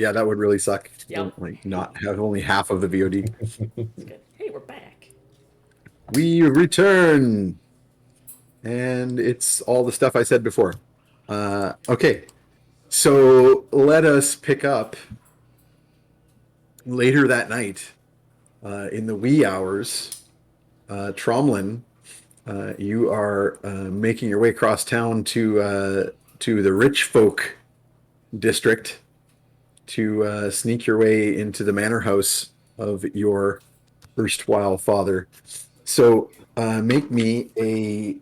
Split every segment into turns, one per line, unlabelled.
Yeah, that would really suck.
Yep.
Like not have only half of the VOD.
It's good. Hey, we're back.
We return, and it's all the stuff I said before. Okay, so let us pick up later that night in the wee hours. Tromlin, you are making your way across town to the rich folk district to sneak your way into the manor house of your erstwhile father. So make me a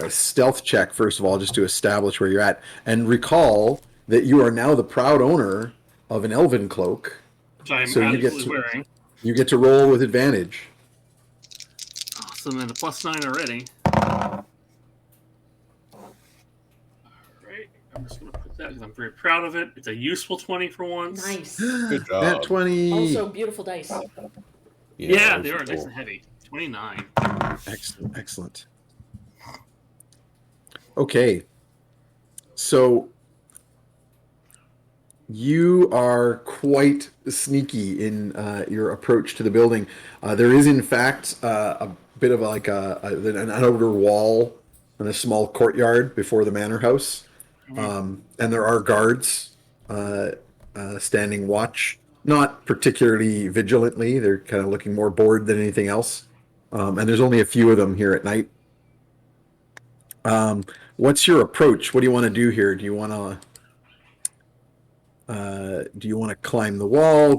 stealth check, first of all, just to establish where you're at. And recall that you are now the proud owner of an elven cloak.
Which I'm
So
absolutely wearing.
you get to roll with advantage.
Awesome, and a +9 already. Alright, I'm just going to put that because I'm very proud of it. It's a useful 20 for once.
Nice.
Good job.
Nat 20.
Also, beautiful dice.
Yeah, they are
cool.
nice and heavy. 29.
Excellent, excellent. Okay. So you are quite sneaky in your approach to the building. There is, in fact, a bit of an outer wall and a small courtyard before the manor house. And there are guards standing watch, not particularly vigilantly. They're kind of looking more bored than anything else. And there's only a few of them here at night. What's your approach? What do you want to do here? Do you want to climb the wall?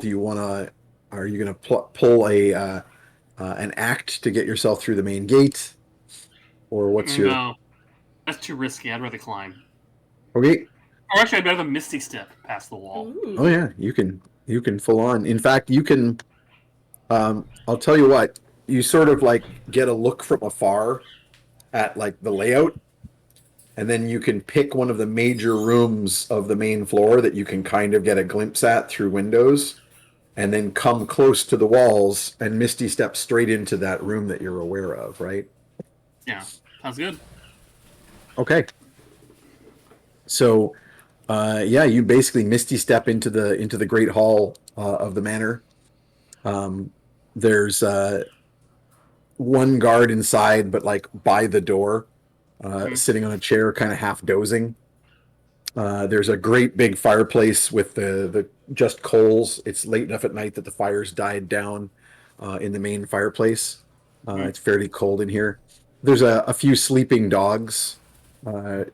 Are you going to pull an act to get yourself through the main gate? Or what's your...
No, that's too risky. I'd rather climb.
Okay.
Or actually, I'd rather Misty Step past the wall.
Ooh.
Oh yeah, you can full on. In fact, you can. I'll tell you what. You sort of like get a look from afar at like the layout, and then you can pick one of the major rooms of the main floor that you can kind of get a glimpse at through windows, and then come close to the walls and Misty step straight into that room that you're aware of, right?
Yeah, sounds good.
Okay. So, yeah, you basically Misty step into the great hall of the manor. There's one guard inside, but like by the door, sitting on a chair, kind of half dozing. There's a great big fireplace with the just coals. It's late enough at night that the fire's died down in the main fireplace. It's fairly cold in here. There's a few sleeping dogs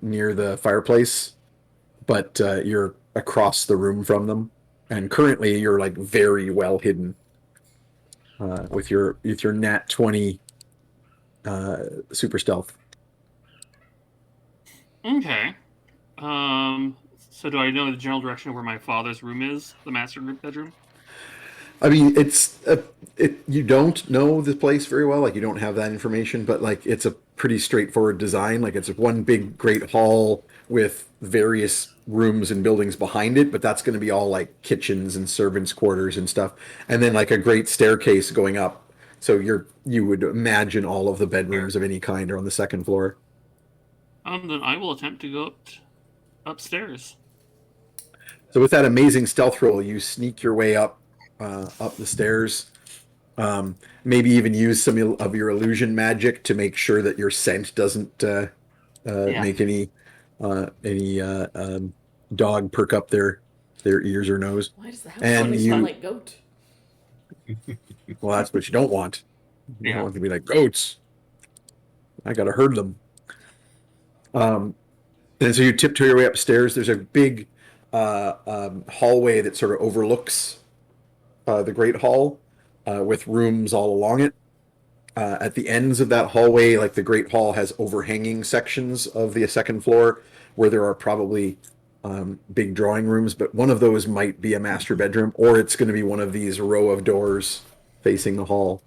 near the fireplace, but you're across the room from them, and currently you're like very well hidden with your nat 20 super stealth.
Okay. So do I know the general direction of where my father's room is? The master bedroom?
I mean, you don't know the place very well, like you don't have that information, but like it's a pretty straightforward design. Like it's one big great hall with various rooms and buildings behind it, but that's going to be all like kitchens and servants' quarters and stuff, and then like a great staircase going up. So you would imagine all of the bedrooms of any kind are on the second floor.
Then I will attempt to go upstairs.
So with that amazing stealth roll, you sneak your way up the stairs. Maybe even use some of your illusion magic to make sure that your scent doesn't make any dog perk up their ears or nose.
Why does the house
And
always smell like goat?
Well, that's what you don't want. You
Yeah.
don't want to be like goats. I gotta herd them. And so you tiptoe your way upstairs. There's a big hallway that sort of overlooks the Great Hall with rooms all along it. At the ends of that hallway, like the Great Hall has overhanging sections of the second floor where there are probably big drawing rooms, but one of those might be a master bedroom, or it's going to be one of these row of doors facing the hall.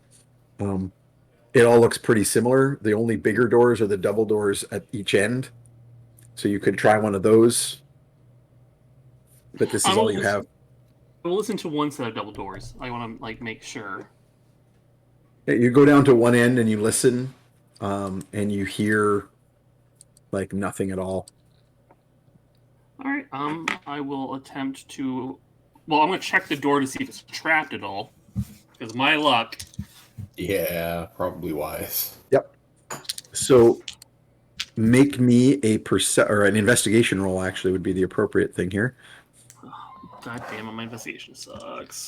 It all looks pretty similar. The only bigger doors are the double doors at each end. So you could try one of those, but this is all you have.
I will listen to one set of double doors. I want to like make sure.
You go down to one end and you listen, and you hear like nothing at all.
All right. I will attempt to Well, I'm gonna check the door to see if it's trapped at all. Because my luck.
Yeah, probably wise.
Yep. So make me a or an investigation roll. Actually, would be the appropriate thing here.
God damn it, my investigation sucks.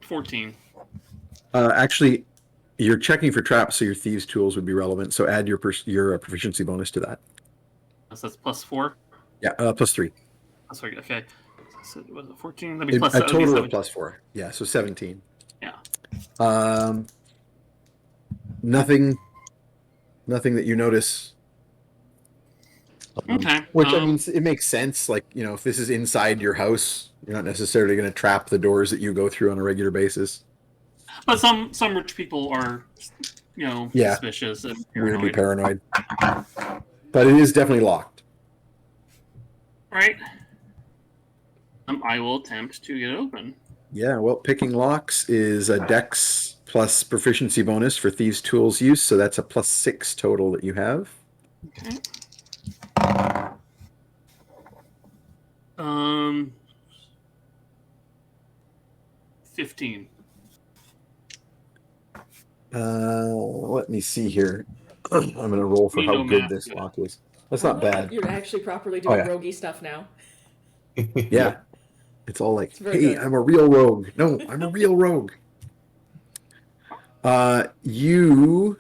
14.
Actually, you're checking for traps, so your thieves' tools would be relevant. So add your proficiency bonus to that.
So that's +4.
Yeah, +3.
Oh, sorry. Okay. So was it 14? That'd be plus
A
that'd be
total of
17.
+4. Yeah, so 17.
Yeah.
Nothing that you notice.
Okay.
Which, I mean, it makes sense. Like, if this is inside your house, you're not necessarily going to trap the doors that you go through on a regular basis.
But some rich people are,
Yeah.
suspicious and
Weirdly
paranoid.
paranoid. But it is definitely locked.
Right. I will attempt to get it open.
Yeah, well, picking locks is a dex plus proficiency bonus for thieves' tools use, so that's a +6 total that you have.
Okay. 15.
Let me see here. I'm going to roll for how good this lock is. That's not bad.
You're actually properly doing
yeah.
roguey stuff now.
Yeah. It's all like,
very
hey,
good.
I'm a real rogue. No, I'm a real rogue. You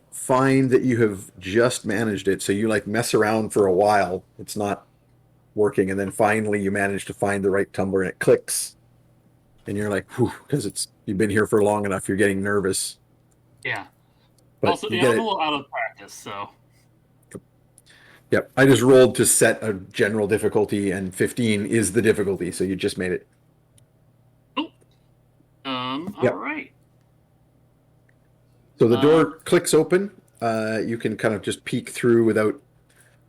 find that you have just managed it. So you like mess around for a while. It's not working. And then finally you manage to find the right tumbler and it clicks. And you're like, whew, because you've been here for long enough. You're getting nervous.
Yeah.
But
Also, I'm a little out of practice, so.
Yep. I just rolled to set a general difficulty, and 15 is the difficulty. So you just made it.
Oh.
Yep.
All right.
So the door clicks open. You can kind of just peek through without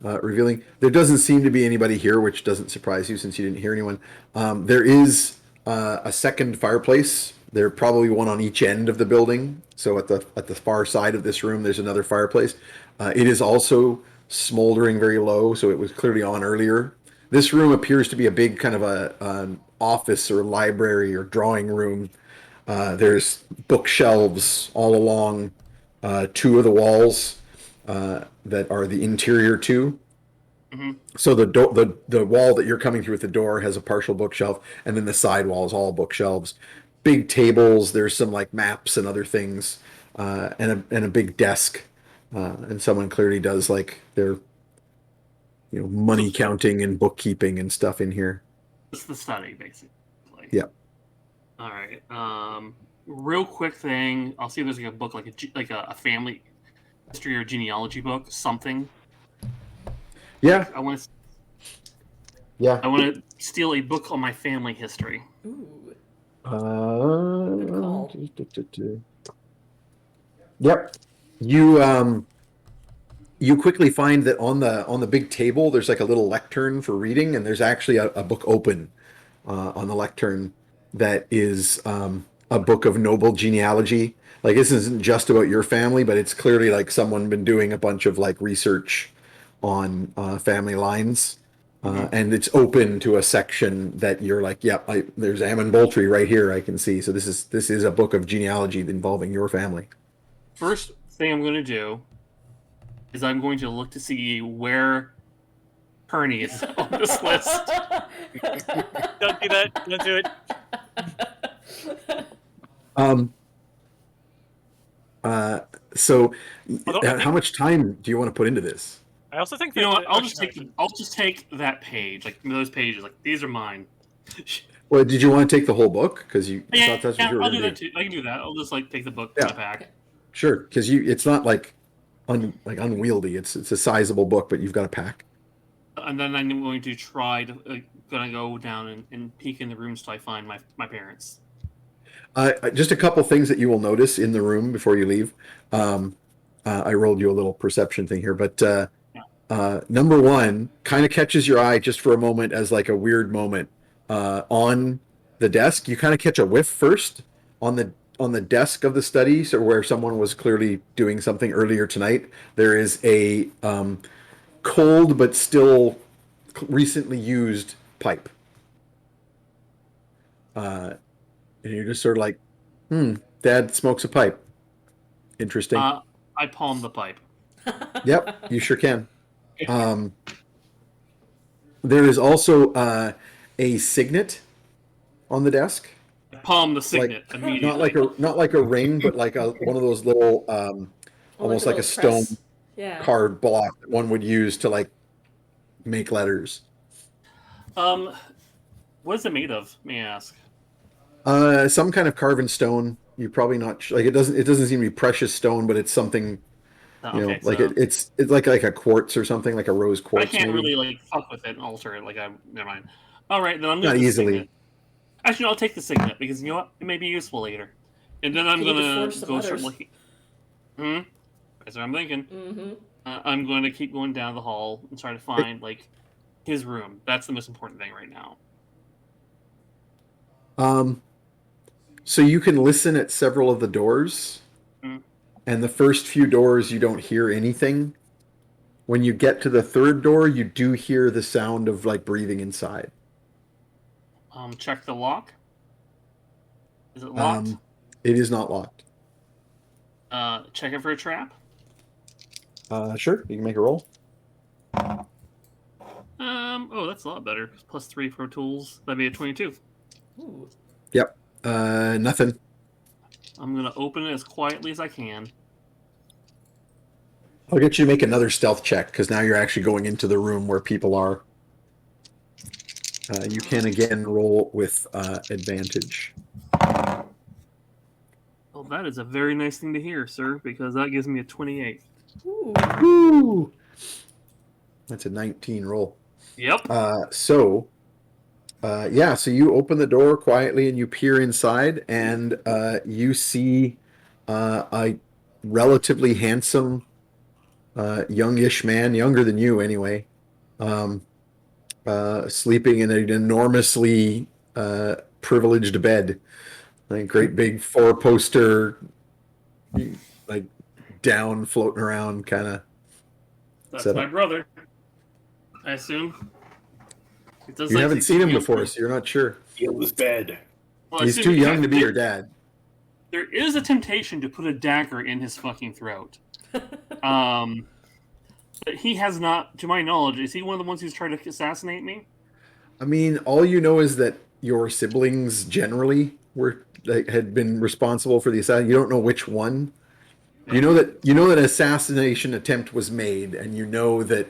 revealing. There doesn't seem to be anybody here, which doesn't surprise you since you didn't hear anyone. There is a second fireplace. There's probably one on each end of the building. So at the far side of this room, there's another fireplace. It is also smoldering very low, so it was clearly on earlier. This room appears to be a big kind of an office or library or drawing room. There's bookshelves all along two of the walls that are the interior two.
Mm-hmm.
So the wall that you're coming through with the door has a partial bookshelf, and then the side wall is all bookshelves. Big tables. There's some like maps and other things, and a big desk. And someone clearly does like their, money counting and bookkeeping and stuff in here.
It's the study, basically.
Yep.
All right. Real quick thing. I'll see if there's like a book, like a family history or genealogy book, something.
Yeah.
I want to steal a book on my family history.
Ooh.
Good
call.
Yep. You quickly find that on the big table there's like a little lectern for reading, and there's actually a book open on the lectern that is a book of noble genealogy. Like, this isn't just about your family, but it's clearly like someone been doing a bunch of like research on family lines. And it's open to a section that you're like, there's Ammon Boltry right here, I can see. So this is a book of genealogy involving your family.
First thing I'm going to do is I'm going to look to see where Kearney is on this list.
Don't do that. Don't do it.
So
Although
how much time do you want to put into this?
I also think
You know
that
what? I'll just take that page, like those pages, like these are mine.
Well, did you want to take the whole book? Because you thought that's what you were
I'll do
gonna
that too. I can do that. I'll just like take the book
Yeah.
from the pack.
Sure, because it's not like unwieldy. It's a sizable book, but you've got a pack.
And then I'm going to try to gonna go down and peek in the rooms till I find my parents.
Just a couple things that you will notice in the room before you leave. I rolled you a little perception thing here, but number one kind of catches your eye just for a moment as like a weird moment. On the desk, you kind of catch a whiff first on the desk of the study, so where someone was clearly doing something earlier tonight. There is a cold but still recently used pipe. And you're just sort of like, Dad smokes a pipe. Interesting.
I palm the pipe.
Yep, you sure can. There is also a signet on the desk.
I palm the signet immediately.
Not like a ring, but like one of those little almost like a stone card block that one would use to like make letters.
What is it made of? May I ask?
Some kind of carven stone. You're probably not like it doesn't seem to be precious stone, but it's something. It's like a quartz or something, like a rose quartz.
I can't
maybe.
really like fuck with it and alter it. Never mind. All right, then I'm
Not
gonna
easily.
Signet. Actually, no, I'll take the signet because you know what? It may be useful later. And then I'm gonna go start looking. That's what I'm thinking.
Mm-hmm.
I'm going to keep going down the hall and try to find like his room. That's the most important thing right now.
So you can listen at several of the doors, and the first few doors you don't hear anything. When you get to the third door, you do hear the sound of like breathing inside.
Check the lock. Is it locked?
It is not locked.
Check it for a trap.
Sure, you can make a roll.
Oh, that's a lot better. +3 for tools. That'd be a 22.
Ooh.
Yep. Nothing.
I'm gonna open it as quietly as I can.
I'll get you to make another stealth check because now you're actually going into the room where people are. You can again roll with advantage.
Well, that is a very nice thing to hear, sir, because that gives me a 28.
Ooh.
Woo! That's a 19 roll.
Yep.
So you open the door quietly and you peer inside, and you see a relatively handsome, youngish man, younger than you anyway, sleeping in an enormously privileged bed. Like great big 4-poster, like down floating around kind of.
That's my brother, I assume.
You haven't seen him before, so you're not sure.
He was dead.
Well,
He's too young to be your dad.
There is a temptation to put a dagger in his fucking throat. But he has not, to my knowledge, is he one of the ones who's tried to assassinate me?
I mean, all you know is that your siblings generally had been responsible for the assassination. You don't know which one. You know that an assassination attempt was made, and you know that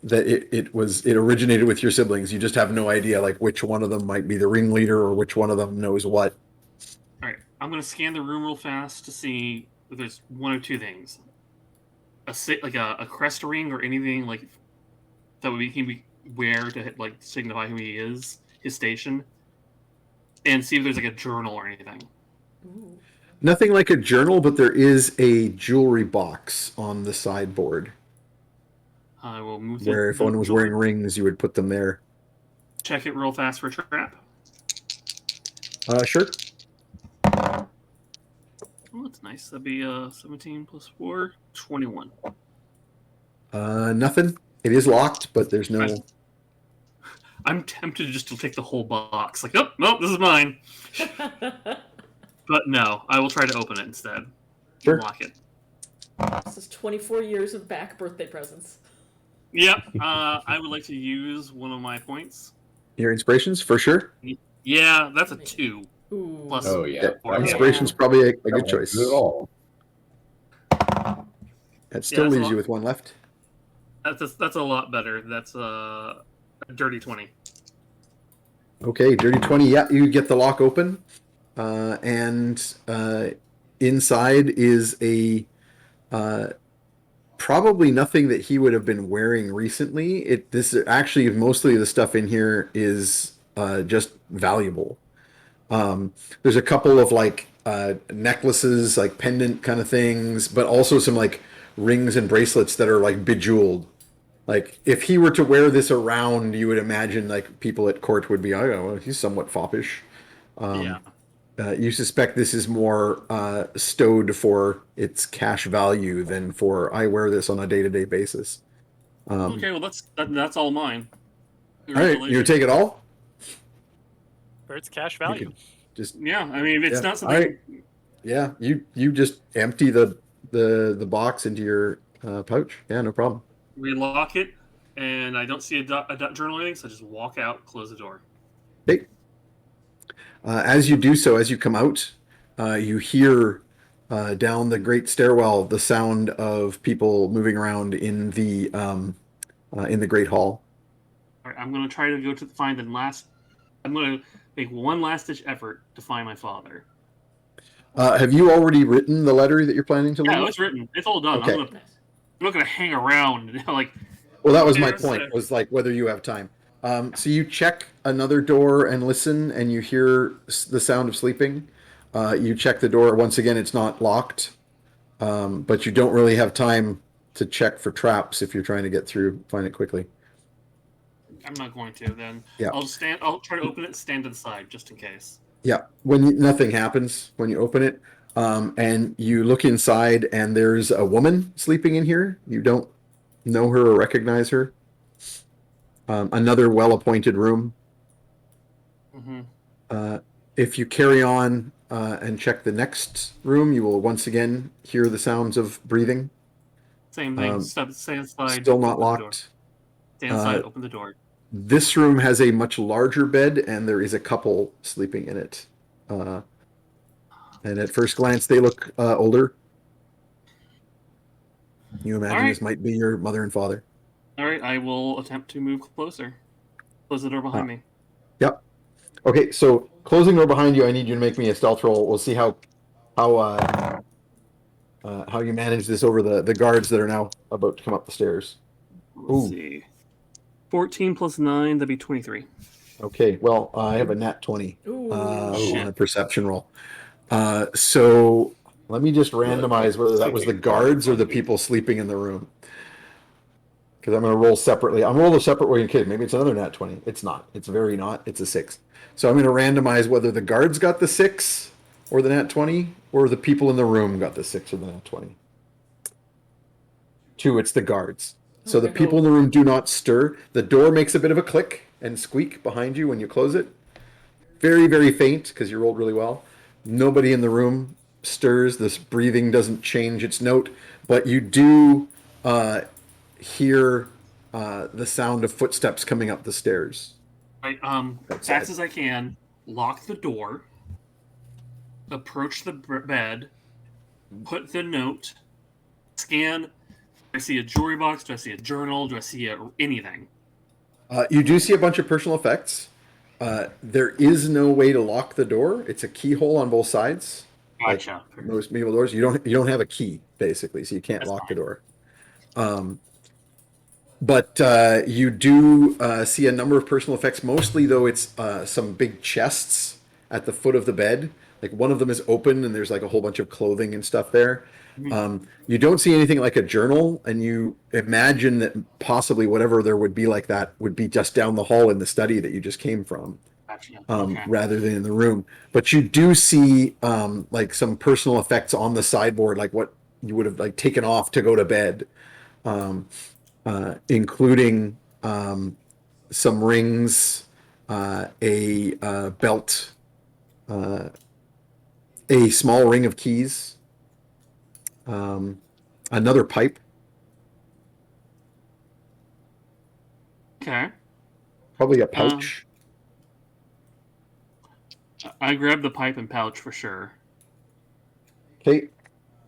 it originated with your siblings. You just have no idea like which one of them might be the ringleader or which one of them knows what.
All right, I'm gonna scan the room real fast to see if there's one or two things. A crest ring or anything like that would be wear to like signify who he is, his station, and see if there's like a journal or anything.
Ooh.
Nothing like a journal, but there is a jewelry box on the sideboard.
I will move.
Where if one was wearing rings, you would put them there.
Check it real fast for a trap.
Sure.
Oh, that's nice. That'd be 17 plus 4, 21.
Nothing. It is locked, but there's no.
I'm tempted just to take the whole box. Like, oh, no, this is mine. But no, I will try to open it instead.
Sure.
Lock it.
This is 24 years of back birthday presents.
Yep. I would like to use one of my points.
Your inspirations, for sure.
Yeah, that's a 2.
Ooh.
Plus,
Oh yeah.
Inspiration's probably a good choice.
At all.
That still
that's a
leaves
lot.
you with one left.
That's a lot better. That's a dirty 20.
Okay, dirty 20. Yeah, you get the lock open, and inside is a probably nothing that he would have been wearing recently. Actually mostly the stuff in here is just valuable. There's a couple of like necklaces, like pendant kind of things, but also some like rings and bracelets that are like bejeweled. Like if he were to wear this around, you would imagine like people at court would be, oh, well, he's somewhat foppish.
Yeah.
You suspect this is more stowed for its cash value than for I wear this on a day-to-day basis.
Okay, well that's all mine.
All right, you take it all.
For its cash
You
value.
could just
Yeah, I mean, if it's
Yeah,
not
all
something.
right. Yeah, you just empty the box into your pouch. Yeah, no problem.
We lock it, and I don't see a journal or anything, so I just walk out, close the door.
Okay. As you do so, as you come out, you hear down the great stairwell the sound of people moving around in the great hall.
All right, I'm gonna try to go to find the last. I'm gonna make one last ditch effort to find my father.
Have you already written the letter that you're planning to
Yeah,
leave?
it's written. It's all done.
Okay.
Nice.
I'm not gonna hang around. Like,
Well, that was my
there's
point. Was like whether you have time. So you check another door and listen, and you hear the sound of sleeping. You check the door once again; it's not locked, but you don't really have time to check for traps if you're trying to get through. Find it quickly.
I'm not going to. Then
Yeah.
I'll just stand. I'll try to open it and stand to the side just in case.
Yeah, nothing happens when you open it, and you look inside, and there's a woman sleeping in here. You don't know her or recognize her. Another well-appointed room.
Mm-hmm.
If you carry on and check the next room, you will once again hear the sounds of breathing.
Same thing.
Um,
Stand aside.
Still not
open the door.
locked.
Stand aside. Open the door.
This room has a much larger bed, and there is a couple sleeping in it. And at first glance, they look older. You imagine
right.
this might be your mother and father.
All right, I will attempt to move closer. Close the door behind me.
Yep. Okay, so closing door behind you, I need you to make me a stealth roll. We'll see how you manage this over the guards that are now about to come up the stairs.
Let's see. 14 plus 9, that'd be 23.
Okay, well, I have a nat 20
Ooh.
on a perception roll. So let me just randomize whether that was the guards or the people sleeping in the room. Because I'm going to roll separately. I'm rolling a separate way in case. Maybe it's another nat 20. It's not. It's very not. It's a 6. So I'm going to randomize whether the guards got the 6 or the nat 20 or the people in the room got the 6 or the nat 20. 2, it's the guards. So the
Okay,
people in the room do not stir. The door makes a bit of a click and squeak behind you when you close it. Very, very faint because you rolled really well. Nobody in the room stirs. This breathing doesn't change its note, but you do hear the sound of footsteps coming up the stairs.
Right, fast as I can, lock the door, approach the bed, put the note, scan. Do I see a jewelry box? Do I see a journal? Do I see anything?
You do see a bunch of personal effects. There is no way to lock the door. It's a keyhole on both sides.
Gotcha.
Like most medieval doors, you don't have a key basically, so you can't
That's
lock
fine.
the door. But you do see a number of personal effects. Mostly, though, it's some big chests at the foot of the bed. Like one of them is open, and there's like a whole bunch of clothing and stuff there. You don't see anything like a journal, and you imagine that possibly whatever there would be like that would be just down the hall in the study that you just came from,
Gotcha. Okay.
rather than in the room. But you do see like some personal effects on the sideboard, like what you would have like taken off to go to bed. Including some rings, a belt, a small ring of keys, another pipe,
Okay.
probably a pouch.
I grabbed the pipe and pouch for sure.
Okay.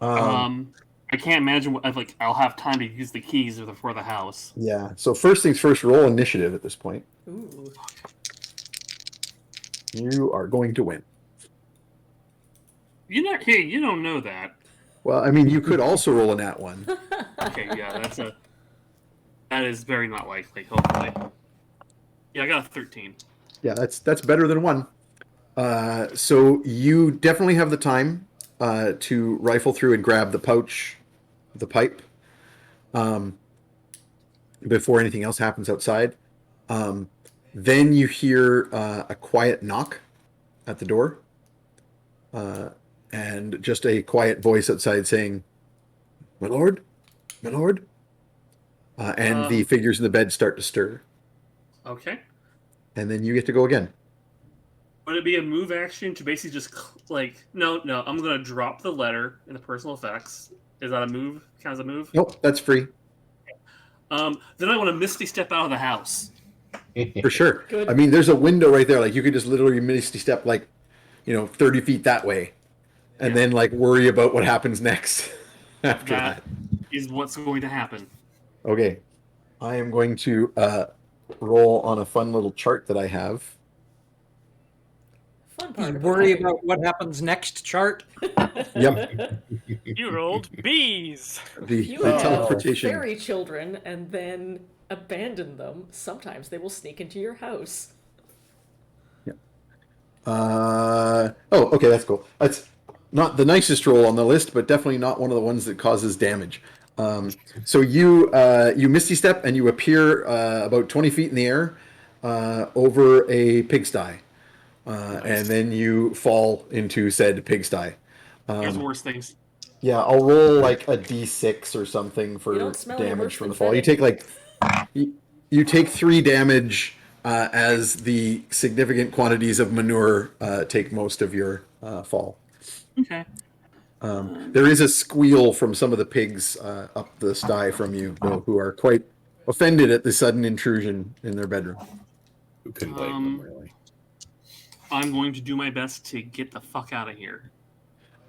I can't imagine what like I'll have time to use the keys for the house.
Yeah. So first things first, roll initiative at this point.
Ooh.
You are going to win.
Hey, you don't know that.
Well, I mean, you could also roll a nat 1.
Okay, yeah, that is very not likely. Hopefully, yeah, I got a 13.
Yeah, that's better than 1. So you definitely have the time to rifle through and grab the pouch, the pipe, before anything else happens outside. Then you hear a quiet knock at the door, and just a quiet voice outside saying, "My lord, my lord." and the figures in the bed start to stir.
Okay.
And then you get to go again.
Would it be a move action to basically just no, I'm gonna drop the letter in the personal effects. Is that a move? Kind of a move?
Nope, that's free.
Then I want to Misty Step out of the house.
For sure.
Good.
I mean, there's a window right there. Like, you could just literally Misty Step, 30 feet that way. And then, worry about what happens next after that.
Is what's going to happen.
Okay. I am going to roll on a fun little chart that I have.
Fun part.
You worry about what happens next chart.
Yep.
You rolled bees.
The
You have
teleportation.
fairy children and then abandon them. Sometimes they will sneak into your house.
Okay, that's cool. That's not the nicest roll on the list, but definitely not one of the ones that causes damage. So you Misty Step and you appear about 20 feet in the air over a pigsty. And then you fall into said pigsty.
There's worse things.
Yeah, I'll roll a d6 or something
You
for
don't smell any
damage
worse
from
than
the fall. You
Freddy.
take you take 3 damage as the significant quantities of manure take most of your fall.
Okay.
There is a squeal from some of the pigs up the sty from you, though, who are quite offended at the sudden intrusion in their bedroom.
Who can blame them, really?
I'm going to do my best to get the fuck out of here.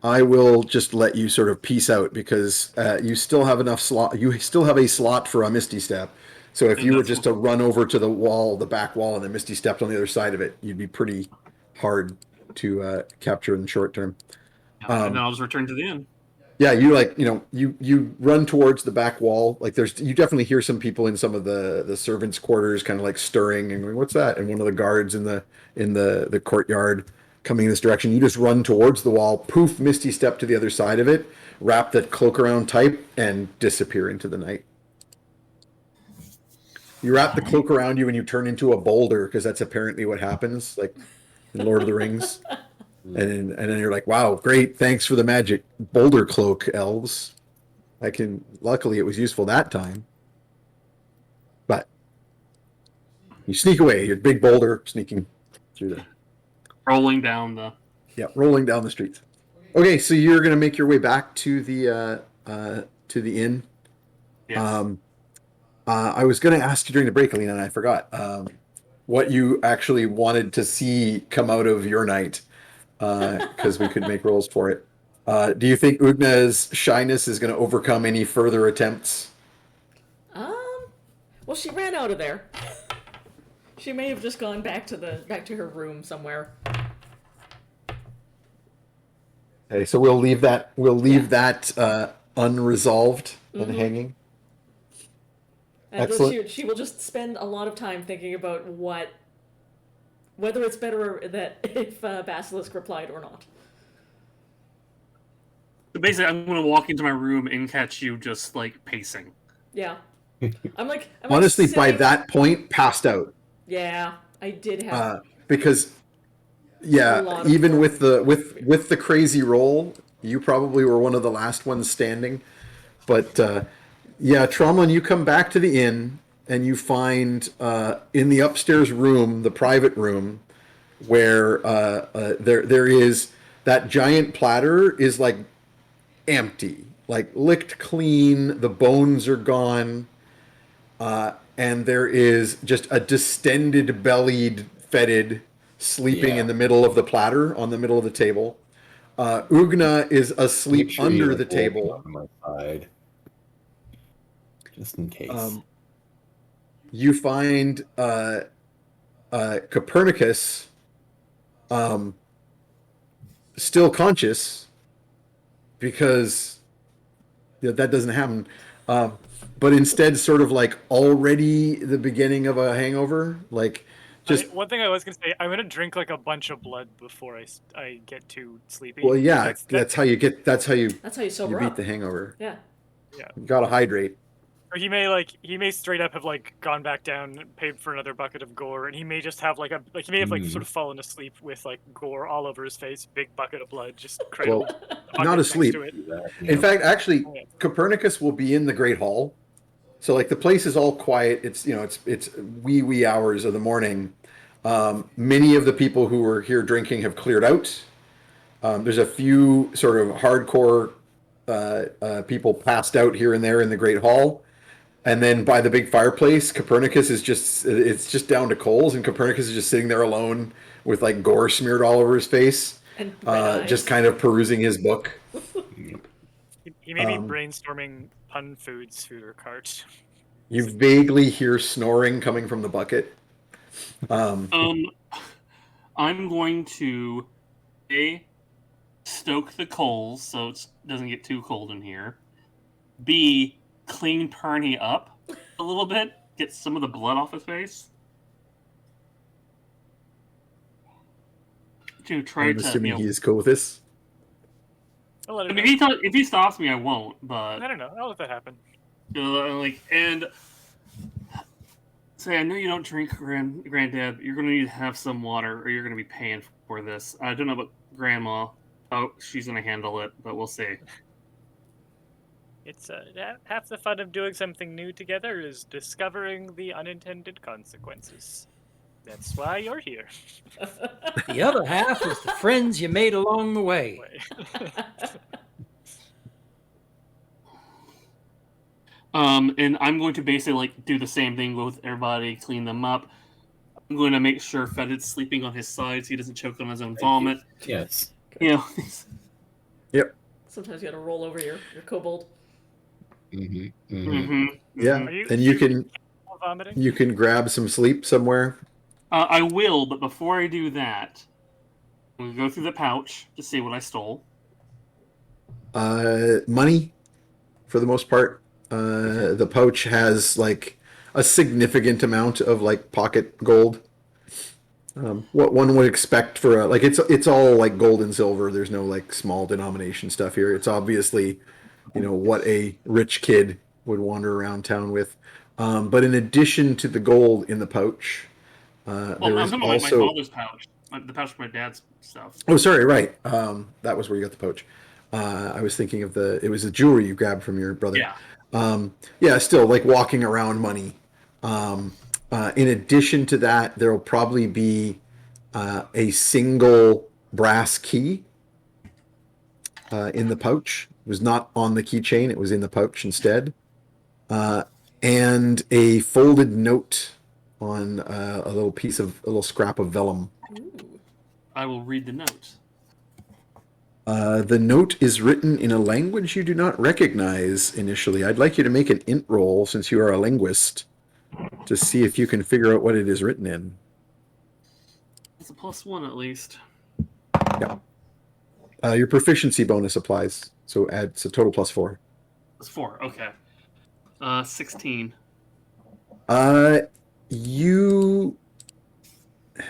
I will just let you sort of peace out because you still have enough slot. You still have a slot for a Misty Step. So if you were just to run over to the back wall, and then Misty stepped on the other side of it, you'd be pretty hard to capture in the short term.
And then I'll just return to the inn.
Yeah, you run towards the back wall. You definitely hear some people in some of the servants' quarters kind of stirring and going, "What's that?" And one of the guards in the courtyard coming in this direction. You just run towards the wall, poof, Misty Step to the other side of it, wrap that cloak around tight, and disappear into the night. You wrap the cloak around you and you turn into a boulder because that's apparently what happens, in Lord of the Rings. And then you're like, wow, great, thanks for the magic boulder cloak, elves. Luckily it was useful that time. But you sneak away, your big boulder sneaking through there.
Rolling down the...
Yeah, rolling down the streets. Okay, so you're going to make your way back to the inn.
Yes.
I was going to ask you during the break, Alina, and I forgot what you actually wanted to see come out of your night, because we could make rolls for it. Do you think Ugna's shyness is going to overcome any further attempts?
Well, she ran out of there. She may have just gone back to her room somewhere.
Okay, so we'll leave that unresolved and hanging.
And
Excellent.
she will just spend a lot of time thinking about whether it's better that if Basilisk replied or not.
So basically, I'm going to walk into my room and catch you just, pacing.
Yeah. I'm
Honestly, by
sitting-
that point, passed out.
Yeah, I did have...
Because,
A
yeah,
lot of
even with
fun.
the crazy roll, you probably were one of the last ones standing. But yeah, Tromlin, you come back to the inn and you find in the upstairs room, the private room, where there is that giant platter is empty, licked clean. The bones are gone. And there is just a distended, bellied, fetid sleeping in the middle of the platter on the middle of the table. Ugna is asleep
Make sure you,
under the
hold
table.
on my side, just in case.
You find Copernicus still conscious because that doesn't happen. But instead sort of already the beginning of a hangover, just
One thing I was gonna say, I'm gonna drink a bunch of blood before I get too sleepy.
well, yeah, that's how you
sober
beat
up.
the hangover.
Yeah.
You gotta hydrate.
Or he may straight up have gone back down and paid for another bucket of gore, and he may just have he may have sort of fallen asleep with gore all over his face, big bucket of blood just cradled.
Not
bucket next
asleep.
to it.
In fact, actually, Copernicus will be in the Great Hall, So like the place is all quiet. It's it's wee hours of the morning. Many of the people who were here drinking have cleared out. There's a few sort of hardcore people passed out here and there in the Great Hall. And then by the big fireplace, Copernicus is it's just down to coals, and Copernicus is just sitting there alone with like gore smeared all over his face,
And red
just
eyes.
kind of perusing his book.
He may be brainstorming pun foods for cart.
You vaguely hear snoring coming from the bucket.
I'm going to stoke the coals so it doesn't get too cold in here. B, clean Perny up a little bit, get some of the blood off his face. To try
I'm
to,
assuming he is cool with this.
I'll let
I
it
mean, if he stops me, I won't. But
I don't know. I'll let that happen.
and say, I know you don't drink, Granddad. You're going to need to have some water, or you're going to be paying for this. I don't know about Grandma. Oh, she's going to handle it, but we'll see.
It's half the fun of doing something new together is discovering the unintended consequences. That's why you're here.
The other half is the friends you made along the way.
And I'm going to basically like do the same thing with everybody, clean them up. I'm going to make sure Fedid's sleeping on his side so he doesn't choke on his own vomit.
Yes.
You know.
Yep.
Sometimes you gotta roll over your kobold.
Mm-hmm. Mm-hmm.
Yeah, and you can grab some sleep somewhere.
I will, but before I do that, I'm going to go through the pouch to see what I stole.
Money, for the most part. The pouch has like a significant amount of like pocket gold. What one would expect for like it's all like gold and silver. There's no like small denomination stuff here. It's obviously, what a rich kid would wander around town with. But in addition to the gold in the pouch, there
I'm
is
talking about
also
my father's pouch, the pouch for my dad's stuff.
Oh, sorry, right. That was where you got the pouch. I was thinking of it was the jewelry you grabbed from your brother.
Yeah.
Yeah, still like walking around money. In addition to that, there will probably be a single brass key in the pouch. It was not on the keychain, it was in the pouch instead. And a folded note on a little scrap of vellum.
Ooh.
I will read the note.
The note is written in a language you do not recognize initially. I'd like you to make an int roll, since you are a linguist, to see if you can figure out what it is written in.
It's a +1 at least.
Yeah. Your proficiency bonus applies, so it's a total +4.
It's 4, okay. 16.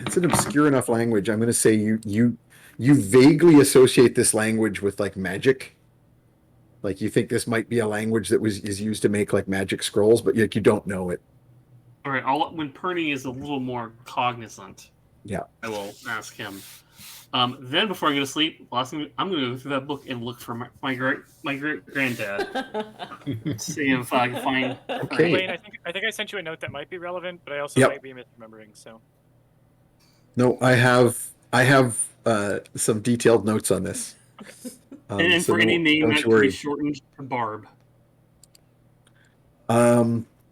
It's an obscure enough language. I'm going to say you vaguely associate this language with like magic. Like you think this might be a language that is used to make like magic scrolls, but you don't know it.
All right. When Perny is a little more cognizant,
yeah,
I will ask him. Then before I go to sleep, last thing I'm going to go through that book and look for my great granddad. See if I can find.
Okay.
Wayne, I think I sent you a note that might be relevant, but I also might be misremembering. So.
No, I have some detailed notes on this.
And
so
for any name that can be shortened to Barb.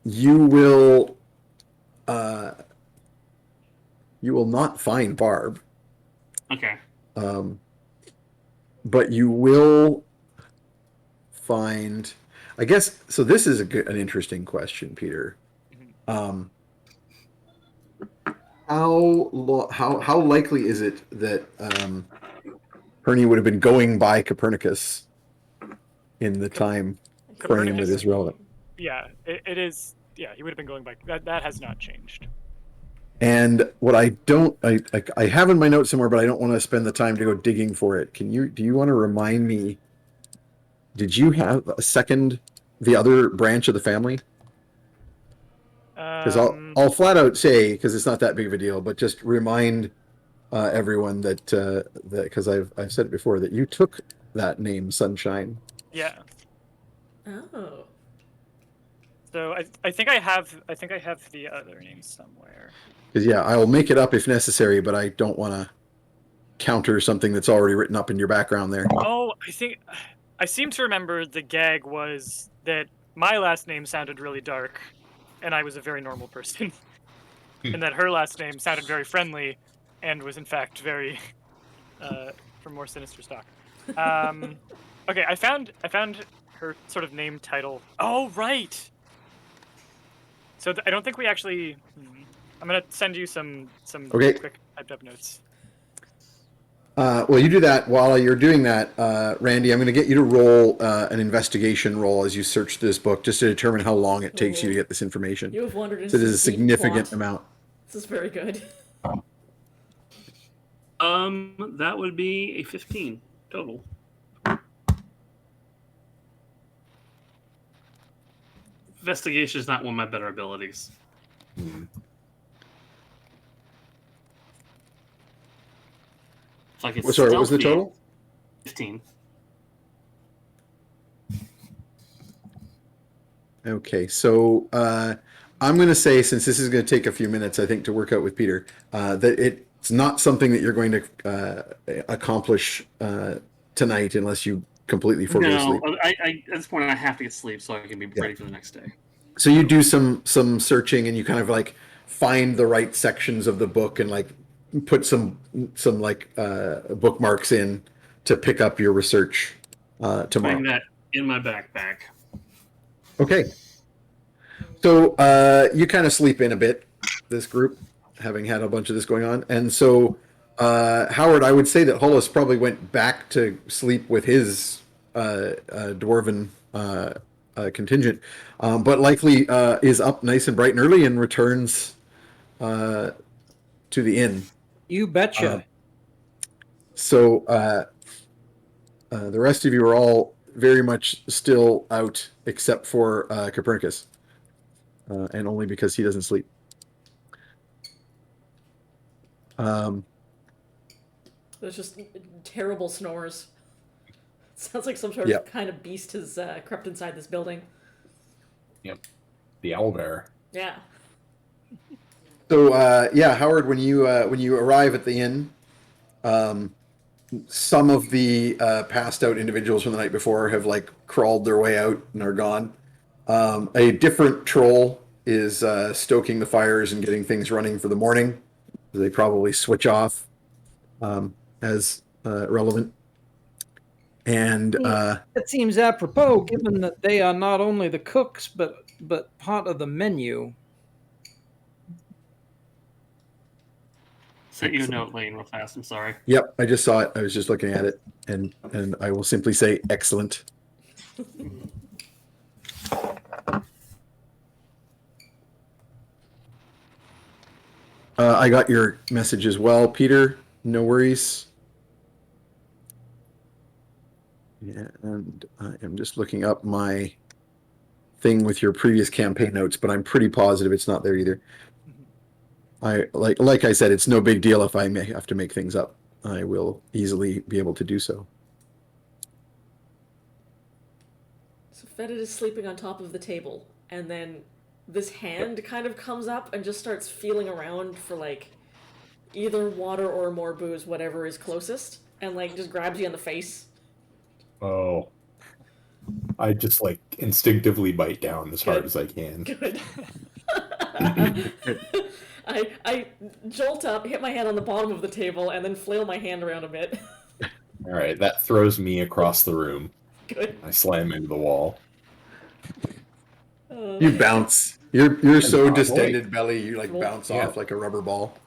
You will not find Barb.
Okay.
But you will find, I guess. So this is an interesting question, Peter. How likely is it that Perny would have been going by Copernicus in the time frame that is relevant?
Yeah, it is. Yeah, he would have been going by. That has not changed.
And what I have in my notes somewhere, but I don't want to spend the time to go digging for it. Do you want to remind me? Did you have the other branch of the family? Because I'll flat out say, because it's not that big of a deal, but just remind everyone that because I've said it before, that you took that name, Sunshine.
Yeah.
Oh.
So I think I have the other names somewhere.
Because yeah, I'll make it up if necessary, but I don't want to counter something that's already written up in your background there.
Oh, I seem to remember the gag was that my last name sounded really dark, and I was a very normal person, and that her last name sounded very friendly, and was in fact very from more sinister stock. Okay, I found her sort of name title. Oh right. So I don't think we actually. I'm gonna send you some
Okay.
quick typed up notes.
Well, you do that. While you're doing that, Randy, I'm going to get you to roll an investigation roll as you search this book, just to determine how long it takes you to get this information.
You have wandered into
So this is a
some deep
significant
plot.
amount.
This is very good.
That would be a 15 total. Investigation is not one of my better abilities. If I could
Sorry, what was the
stealthy-
total?
15.
Okay, so I'm going to say, since this is going to take a few minutes, I think, to work out with Peter, that it's not something that you're going to accomplish tonight unless you completely forego
No,
sleep.
I at this point I have to get sleep so I can be ready for the next day.
So you do some searching, and you kind of like find the right sections of the book, and like put some like bookmarks in to pick up your research tomorrow.
Putting that in my backpack.
Okay. So you kind of sleep in a bit, this group, having had a bunch of this going on. And so, Howard, I would say that Hollis probably went back to sleep with his dwarven contingent, but likely is up nice and bright and early and returns to the inn.
You betcha.
So the rest of you are all very much still out, except for Copernicus, and only because he doesn't sleep.
There's just terrible snores. Sounds like some sort of kind of beast has crept inside this building.
Yep. The owlbear.
Yeah.
So Howard, when you arrive at the inn, some of the passed out individuals from the night before have like crawled their way out and are gone. A different troll is stoking the fires and getting things running for the morning. They probably switch off as relevant. And
That seems apropos, given that they are not only the cooks, but part of the menu.
Sent you a note, Lane, real fast. I'm sorry.
yep, I just saw it. I was just looking at it, and I will simply say excellent. I got your message as well, Peter. No worries. Yeah, and I am just looking up my thing with your previous campaign notes, but I'm pretty positive it's not there either. I like I said, it's no big deal if I may have to make things up. I will easily be able to do so.
So Fetid is sleeping on top of the table, and then this hand kind of comes up and just starts feeling around for like either water or more booze, whatever is closest, and like just grabs you in the face.
Oh. I just like instinctively bite down as hard as I can.
Good. I jolt up, hit my hand on the bottom of the table, and then flail my hand around a bit.
All right, that throws me across the room.
Good.
I slam into the wall.
You bounce. You're so
I'm
distended belly. You like bounce
Yeah.
off like a rubber ball.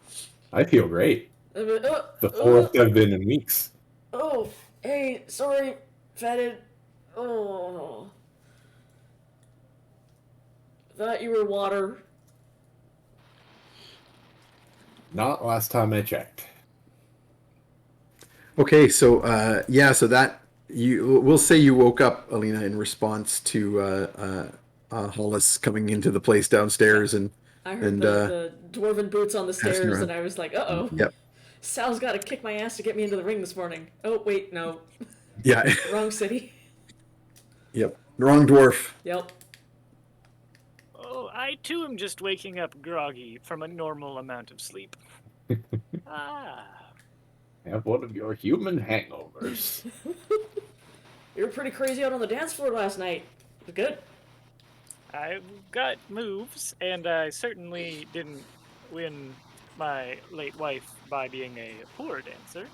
I feel great. The
The
fourth I've been in weeks.
Oh, hey, sorry, Fetid. Oh. Thought you were water.
Not last time I checked.
Okay, so so that we'll say you woke up, Alina, in response to Hollis coming into the place downstairs, and
I heard
And,
the dwarven boots on the stairs,
around.
and I was like, uh-oh.
Yep.
Sal's got to kick my ass to get me into the ring this morning. Oh, wait, no.
yeah,
Wrong city.
yep, wrong dwarf.
Yep.
I too am just waking up groggy from a normal amount of sleep.
Have one of your human hangovers.
You were pretty crazy out on the dance floor last night. It was good.
I've got moves, and I certainly didn't win my late wife by being a poor dancer.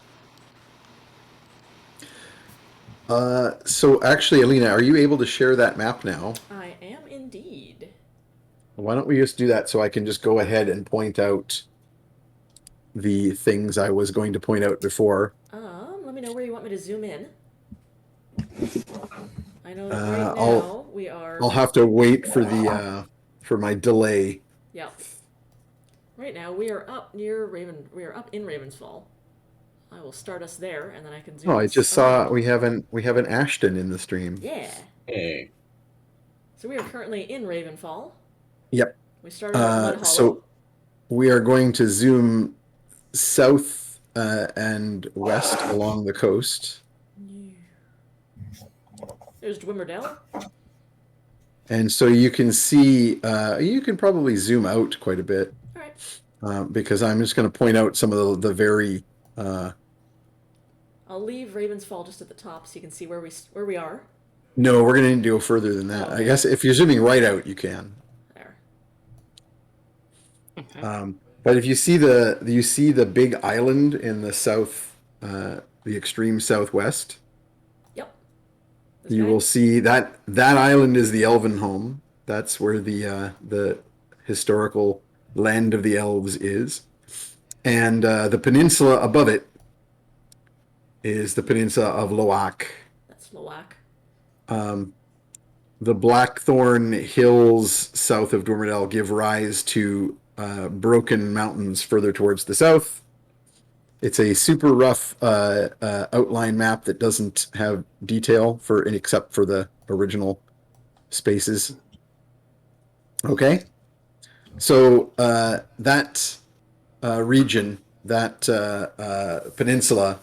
So actually, Alina, are you able to share that map now?
I am indeed.
Why don't we just do that so I can just go ahead and point out the things I was going to point out before.
Let me know where you want me to zoom in. I know that right
I'll-
now we are.
I'll have to wait for the for my delay.
Yeah. Right now we are up near Raven. We are up in Ravensfall. I will start us there, and then I can zoom.
Oh, I
us
just saw
around.
we have an Ashton in the stream.
Yeah.
Hey.
So we are currently in Ravenfall.
Yep.
We started at Mud Hollow.
So we are going to zoom south and west along the coast.
There's Dwimmerdale.
And so you can see, you can probably zoom out quite a bit.
All right.
Because I'm just going to point out some of the very.
I'll leave Ravensfall just at the top so you can see where we are.
No, we're going to go further than that. I guess if you're zooming right out, you can.
There.
Okay.
But if you see the big island in the south, the extreme southwest.
Yep.
You will see that island is the Elven home. That's where the historical land of the elves is, and the peninsula above it is the peninsula of Loak.
That's Loak.
The Blackthorn Hills south of Dormerdale give rise to Broken Mountains further towards the south. It's a super rough outline map that doesn't have detail except for the original spaces. Okay, so that region, that peninsula,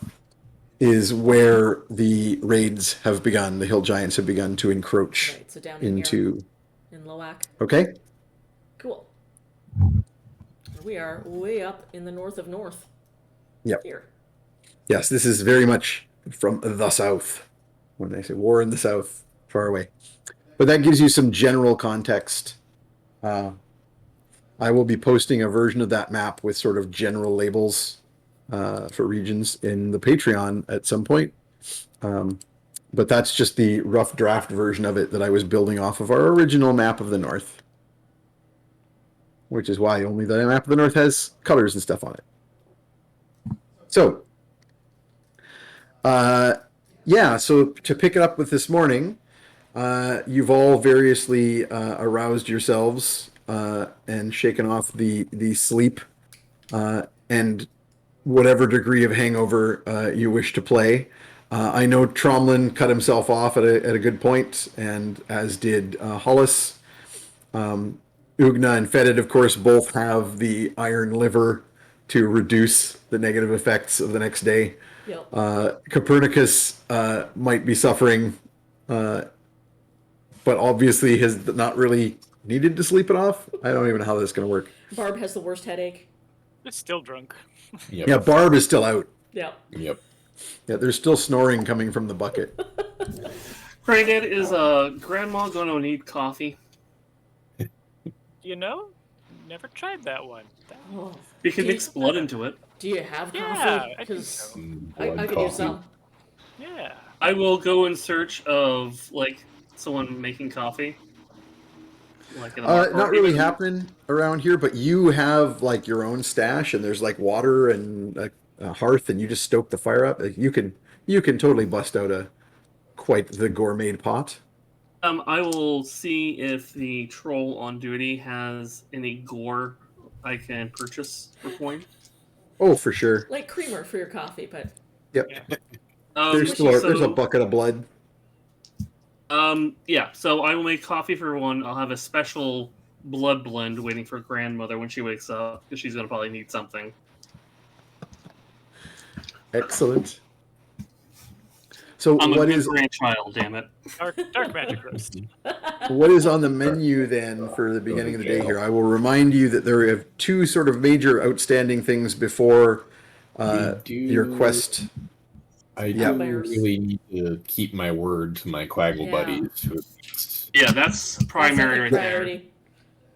is where the raids have begun. The hill giants have begun to encroach
Right. So down in
into.
here, in Loak.
Okay.
Cool. We are way up in the north of north.
Yep.
Here.
Yes, this is very much from the south. When they say war in the south, far away. But that gives you some general context. I will be posting a version of that map with sort of general labels for regions in the Patreon at some point. But that's just the rough draft version of it that I was building off of our original map of the North. Which is why only the map of the North has colors and stuff on it. So, so to pick it up with this morning, you've all variously aroused yourselves and shaken off the sleep and whatever degree of hangover you wish to play. I know Tromlin cut himself off at a good point, and as did Hollis. Ugna and Fetid, of course, both have the iron liver to reduce the negative effects of the next day.
Yep.
Copernicus might be suffering, but obviously has not really needed to sleep it off. I don't even know how that's going to work.
Barb has the worst headache.
It's still drunk.
Yep.
Yeah, Barb is still out.
Yeah.
Yep.
Yeah, there's still snoring coming from the bucket.
Granddad, is Grandma going to need coffee?
You know, never tried that one.
Oh.
You can
Do you-
mix blood into it.
Do you have coffee?
Yeah, I think
Because
so.
I
Blood
could use
coffee.
some.
Yeah.
I will go in search of someone making coffee. Like in a bar,
Not
or
really
even-
happening around here, but you have your own stash, and there's water and a hearth, and you just stoke the fire up. You can totally bust out quite the gourmet pot.
I will see if the troll on duty has any gore I can purchase for coin.
Oh, for sure.
Like creamer for your coffee, but
Yep.
There's
There's a bucket of blood.
Yeah, so I will make coffee for one. I'll have a special blood blend waiting for grandmother when she wakes up, because she's going to probably need something.
Excellent. So
I'm a
what
good
is
grandchild, damn it.
Dark magic roast.
what is on the menu then for the beginning of the day here? I will remind you that there are two sort of major outstanding things before your quest.
I do
Owlbears.
really need to keep my word to my Quaggle
Yeah.
buddies.
Yeah, that's primary right there.
priority.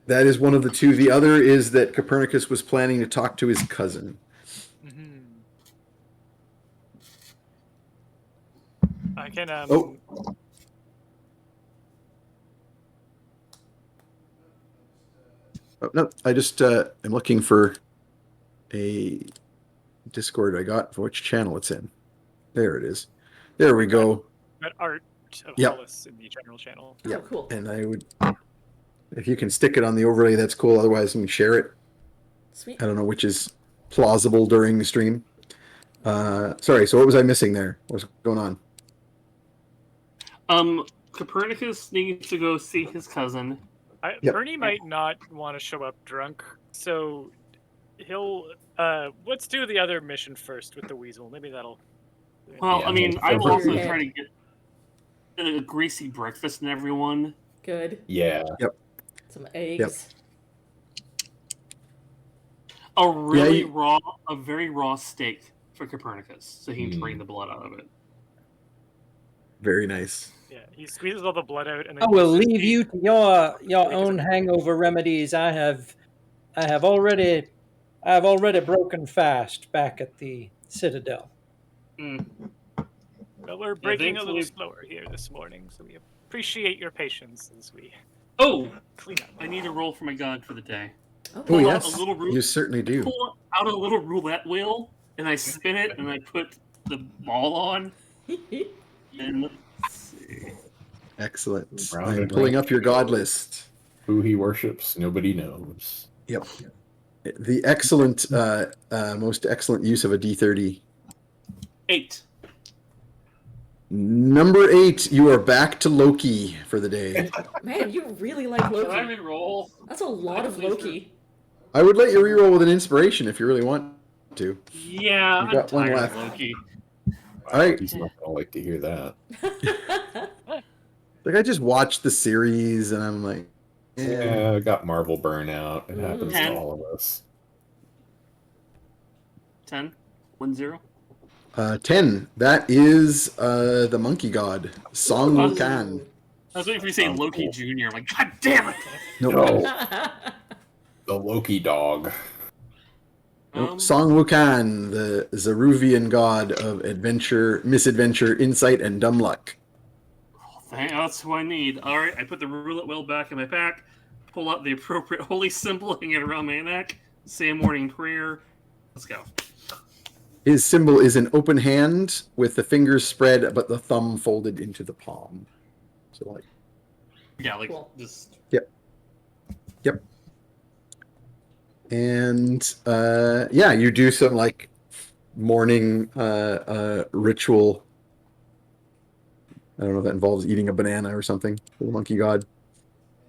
That is one of the two. The other is that Copernicus was planning to talk to his cousin.
Mhm. I can
Oh. Oh, no, I just am looking for a Discord I got for which channel it's in. There it is. There we go.
got art of
Yep.
Hollis in the general channel.
Oh,
Yep.
cool.
And I would, if you can stick it on the overlay, that's cool. Otherwise, you can share it.
Sweet.
I don't know which is plausible during the stream. Sorry, so what was I missing there? What's going on?
Copernicus needs to go see his cousin.
Yep.
Bernie might not want to show up drunk, so he'll. Let's do the other mission first with the weasel. Maybe that'll.
Well,
Yeah.
I mean, I will
Clear
also
your
try
head.
to get a greasy breakfast in everyone.
Good.
Yeah.
Some eggs.
A really
you-
a very raw steak for Copernicus, so he can drain the blood out of it.
Very nice.
Yeah, he squeezes all the blood out, and then
I will
uses
leave
the-
you to your
Like,
own hangover remedies. I have already broken fast back at the Citadel.
Mm.
Well, we're breaking a little
thankfully-
slower here this morning, so we appreciate your patience as we
Oh,
clean up.
I need a roll for my god for the day.
Oh,
Pull out
yes.
a little
You certainly do.
Pull out a little roulette wheel, and I spin it, and I put the ball on. And let's see.
Excellent.
Round
I'm
and
pulling
round.
up your god list.
Who he worships, nobody knows.
Yep. The excellent, most excellent use of a D30.
8.
Number 8, you are back to Loki for the day.
Man, you really like
Can I
Loki.
re-roll?
That's a lot of Loki.
I would let you reroll with an inspiration if you really want to.
Yeah,
You
I'm
got one
tired
left.
of Loki.
All right.
He's not gonna like to hear that.
Like I just watched the series and I'm like,
Yeah, I got Marvel burnout. It happens to
10.
all of us.
10? 1-0?
10. That is the monkey god, Song Wukong.
I was waiting for you to say
Sounds
Loki
cool.
Jr. I'm like, god damn it!
No,
No, the Loki dog.
Song Wukong, the Zeruvian god of adventure, misadventure, insight, and dumb luck.
That's who I need. Alright, I put the roulette wheel back in my pack, pull out the appropriate holy symbol, hang it around my neck, say a morning prayer. Let's go.
His symbol is an open hand with the fingers spread, but the thumb folded into the palm. So like,
Yeah, like,
Cool.
just...
and yeah, you do some like morning ritual. I don't know if that involves eating a banana or something for the monkey god.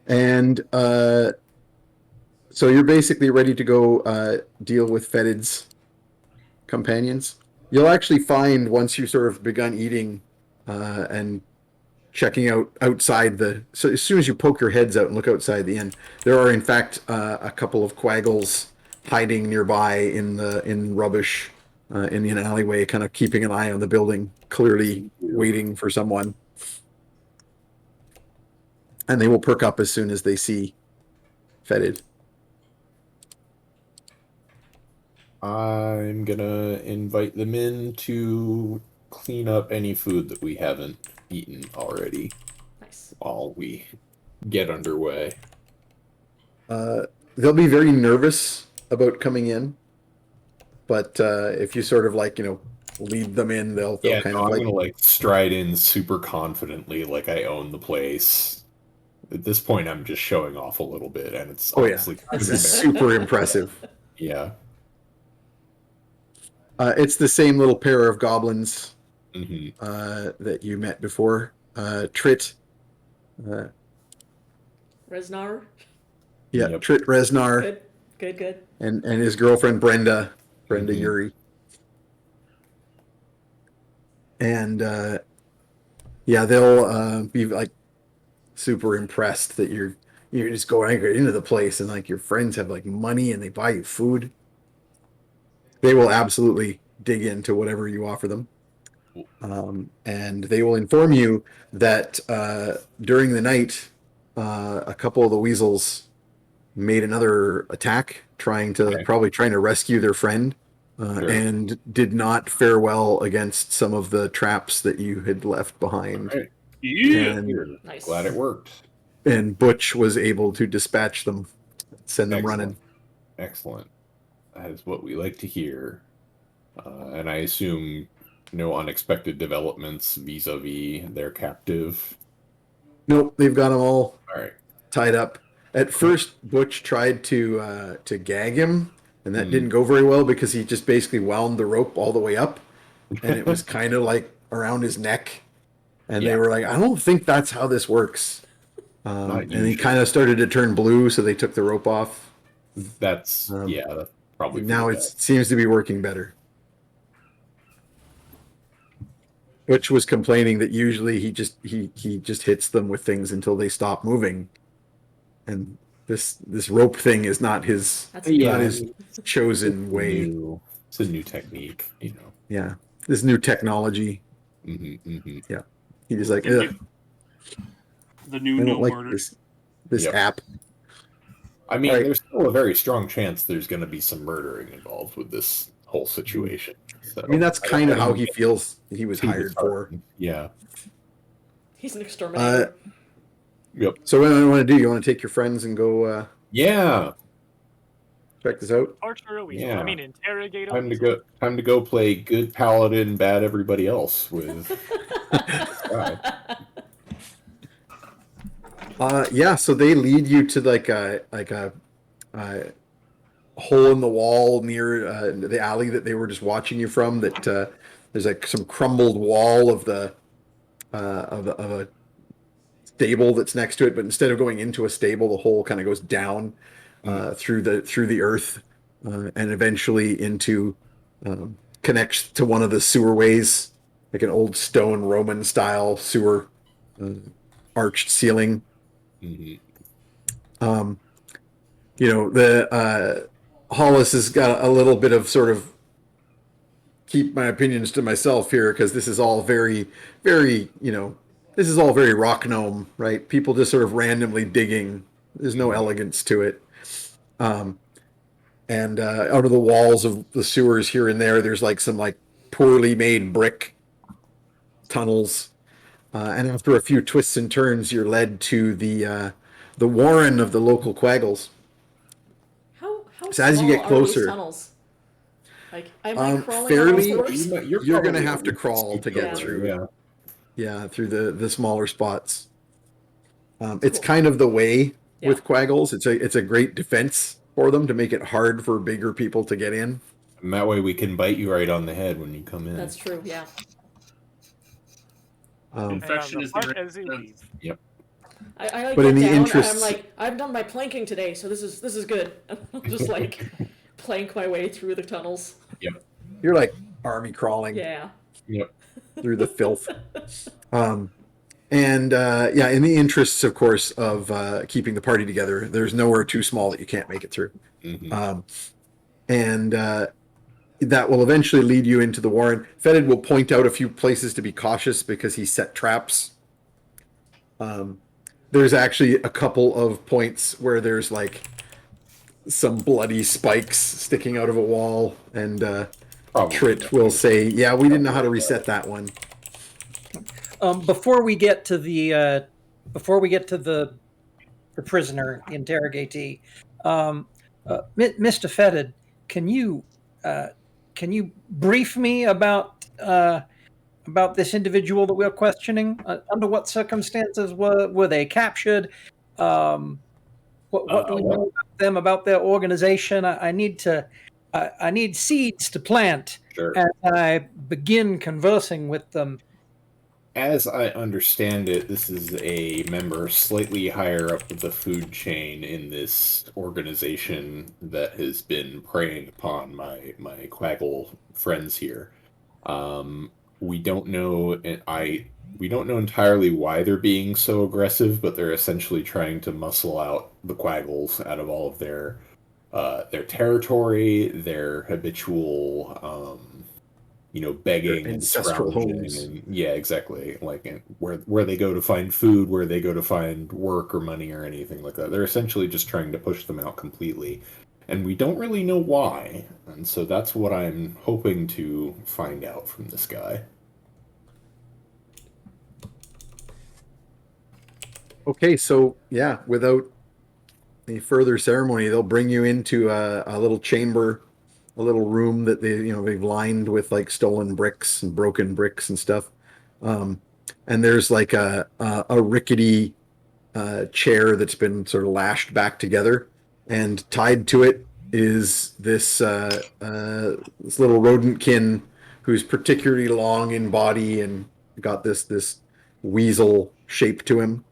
And so you're basically ready to go deal with Fetid's companions. You'll actually find once you sort of begun eating and checking out outside so as soon as you poke your heads out and look outside the inn, there are in fact a couple of quaggles hiding nearby in rubbish in an alleyway, kind of keeping an eye on the building, clearly waiting for someone. And they will perk up as soon as they see Fetid.
I'm gonna invite them in to clean up any food that we haven't eaten already
Nice.
while we get underway.
They'll be very nervous about coming in, but if you sort of like, lead them in, they'll
Yeah,
kind
no,
of
I'm
like,
gonna like stride in super confidently, like I own the place. At this point, I'm just showing off a little bit, and it's
Oh, yeah.
honestly
this is super impressive.
yeah.
It's the same little pair of goblins
hmm
that you met before. Trit,
Resnar.
Yep.
Trit Resnar,
Good. Good, good.
and his girlfriend Brenda
Mhm.
Yuri. And Yeah, they'll be like super impressed that you're just going into the place and like your friends have like money and they buy you food. They will absolutely dig into whatever you offer them. And they will inform you that during the night, a couple of the weasels made another attack, probably trying to rescue their friend,
Sure.
and did not fare well against some of the traps that you had left behind.
All right.
Yeah.
And
Nice.
Glad it worked.
Butch was able to dispatch them, send them running.
Excellent. That is what we like to hear. And I assume no unexpected developments vis-a-vis their captive.
Nope, they've got them all
All right.
tied up. At first, Butch tried to gag him, and that
Mhm.
didn't go very well because he just basically wound the rope all the way up, and it was kind of like around his neck. And they
Yeah.
were like, "I don't think that's how this works."
Not
And he
usually.
kind of started to turn blue, so they took the rope off.
That's that's probably for
Now
the
it
best.
seems to be working better. Butch was complaining that usually he just hits them with things until they stop moving, and this rope thing is not his
That's
not his chosen way.
It's a new technique, you know.
Yeah, this new technology. Yeah, he just like,
The
ugh,
The new
I
no
don't like
murder.
this
Yep.
app.
I mean,
Right.
there's still a very strong chance there's going to be some murdering involved with this whole situation. So,
I mean, that's kind of
don't
how he feels he was
get
hired for.
disheartened. Yeah.
He's an exterminator.
Yep.
So what do you want to do? You want to take your friends and go
Yeah.
check this out?
Torture a weasel.
Yeah.
I mean, interrogate a
Time to
weasel.
go. Time to go play good paladin, bad everybody else with.
Yeah, so they lead you to like a hole in the wall near the alley that they were just watching you from. That there's like some crumbled wall of a stable that's next to it, but instead of going into a stable, the hole kind of goes down through the earth and eventually into connects to one of the sewerways, like an old stone Roman style sewer, arched ceiling. The Hollis has got a little bit of sort of keep my opinions to myself here because this is all very, very, this is all very rock gnome, right? People just sort of randomly digging. There's no elegance to it. And out of the walls of the sewers here and there's like some like poorly made brick tunnels. And after a few twists and turns, you're led to the warren of the local quaggles.
How
So as you
small
get
are
closer-
these tunnels? Like, am I crawling
fairly-
on all fours?
You're gonna have to crawl to get
Yeah.
through. Yeah, through the smaller spots. It's kind of the way with quaggles. It's a great defense for them to make it hard for bigger people to get in.
And that way we can bite you right on the head when you come in.
That's true, yeah.
Infection is the
part
great
as they
defense.
leave.
I like
But
get
in the
down
interests-
and I'm like, I've done my planking today, so this is good. I'll just like plank my way through the tunnels.
You're like army crawling
Yeah.
Yep.
through the filth. In the interests, of course, of keeping the party together, there's nowhere too small that you can't make it through. That will eventually lead you into the warren. Fetid will point out a few places to be cautious because he set traps. There's actually a couple of points where there's like some bloody spikes sticking out of a wall, and
Probably.
Trit will say, "Yeah, we didn't know how to reset that one."
Before we get to the prisoner, the interrogatee, Mr. Fetid, can you brief me about this individual that we're questioning? Under what circumstances were they captured? What do we know about them, about their organization? I need seeds to plant
Sure.
as I begin conversing with them.
As I understand it, this is a member slightly higher up the food chain in this organization that has been preying upon my Quaggle friends here. we don't know. We don't know entirely why they're being so aggressive, but they're essentially trying to muscle out the Quaggles out of all of their territory, their habitual, begging and
ancestral
scrounging,
homes.
and yeah, exactly. Like where they go to find food, where they go to find work or money or anything like that. They're essentially just trying to push them out completely, and we don't really know why. And so that's what I'm hoping to find out from this guy.
Okay, so yeah, without any further ceremony, they'll bring you into a little chamber, a little room that they've lined with like stolen bricks and broken bricks and stuff. And there's like a rickety chair that's been sort of lashed back together, and tied to it is this little rodentkin who's particularly long in body and got this weasel shape to him.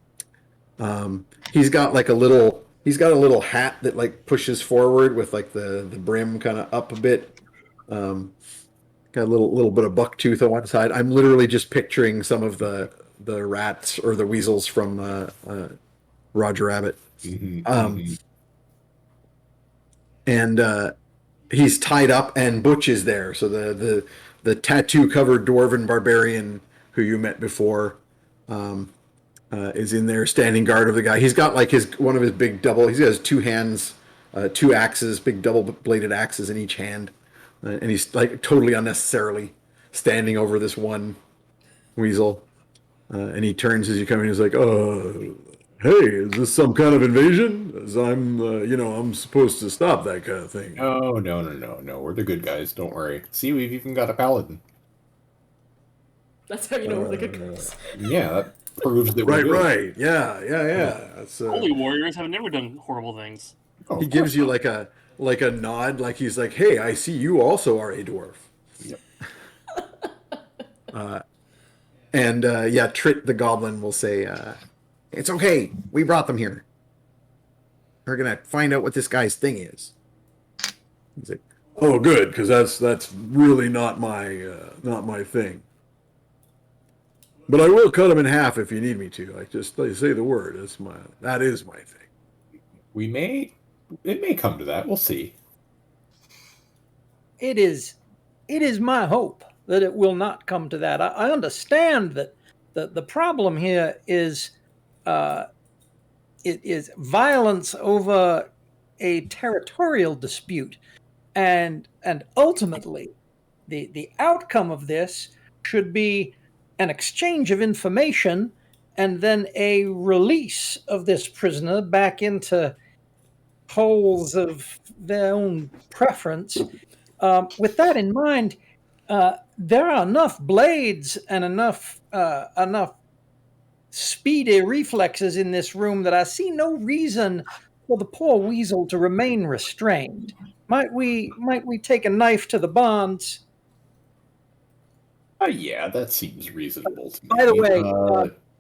He's got a little hat that like pushes forward with like the brim kind of up a bit. Got a little bit of buck tooth on one side. I'm literally just picturing some of the rats or the weasels from Roger Rabbit. And he's tied up, and Butch is there. So the tattoo covered dwarven barbarian who you met before is in there standing guard of the guy. He's got like one of his big he has two hands, two axes, big double bladed axes in each hand. And he's like totally unnecessarily standing over this one weasel. And he turns as you come in. He's like, hey, is this some kind of invasion? As I'm supposed to stop that kind of thing.
Oh, no. We're the good guys. Don't worry. See, we've even got a paladin.
That's how you know we're the good guys.
Yeah, that proves that we're good.
Right. Yeah. That's,
Holy warriors have never done horrible things.
Oh,
he gives you like a nod, like he's like, hey, I see you also are a dwarf.
Yep.
Trit the goblin will say, it's okay, we brought them here. We're gonna find out what this guy's thing is. He's like, oh, good, because that's really not my thing. But I will cut him in half if you need me to. Like, just say the word. That is my thing.
It may come to that. We'll see.
It is my hope that it will not come to that. I understand that the problem here is it is violence over a territorial dispute, and ultimately the outcome of this should be an exchange of information and then a release of this prisoner back into holes of their own preference. With that in mind, there are enough blades and enough speedy reflexes in this room that I see no reason for the poor weasel to remain restrained. Might we take a knife to the bonds?
Yeah, that seems reasonable to me.
By the way,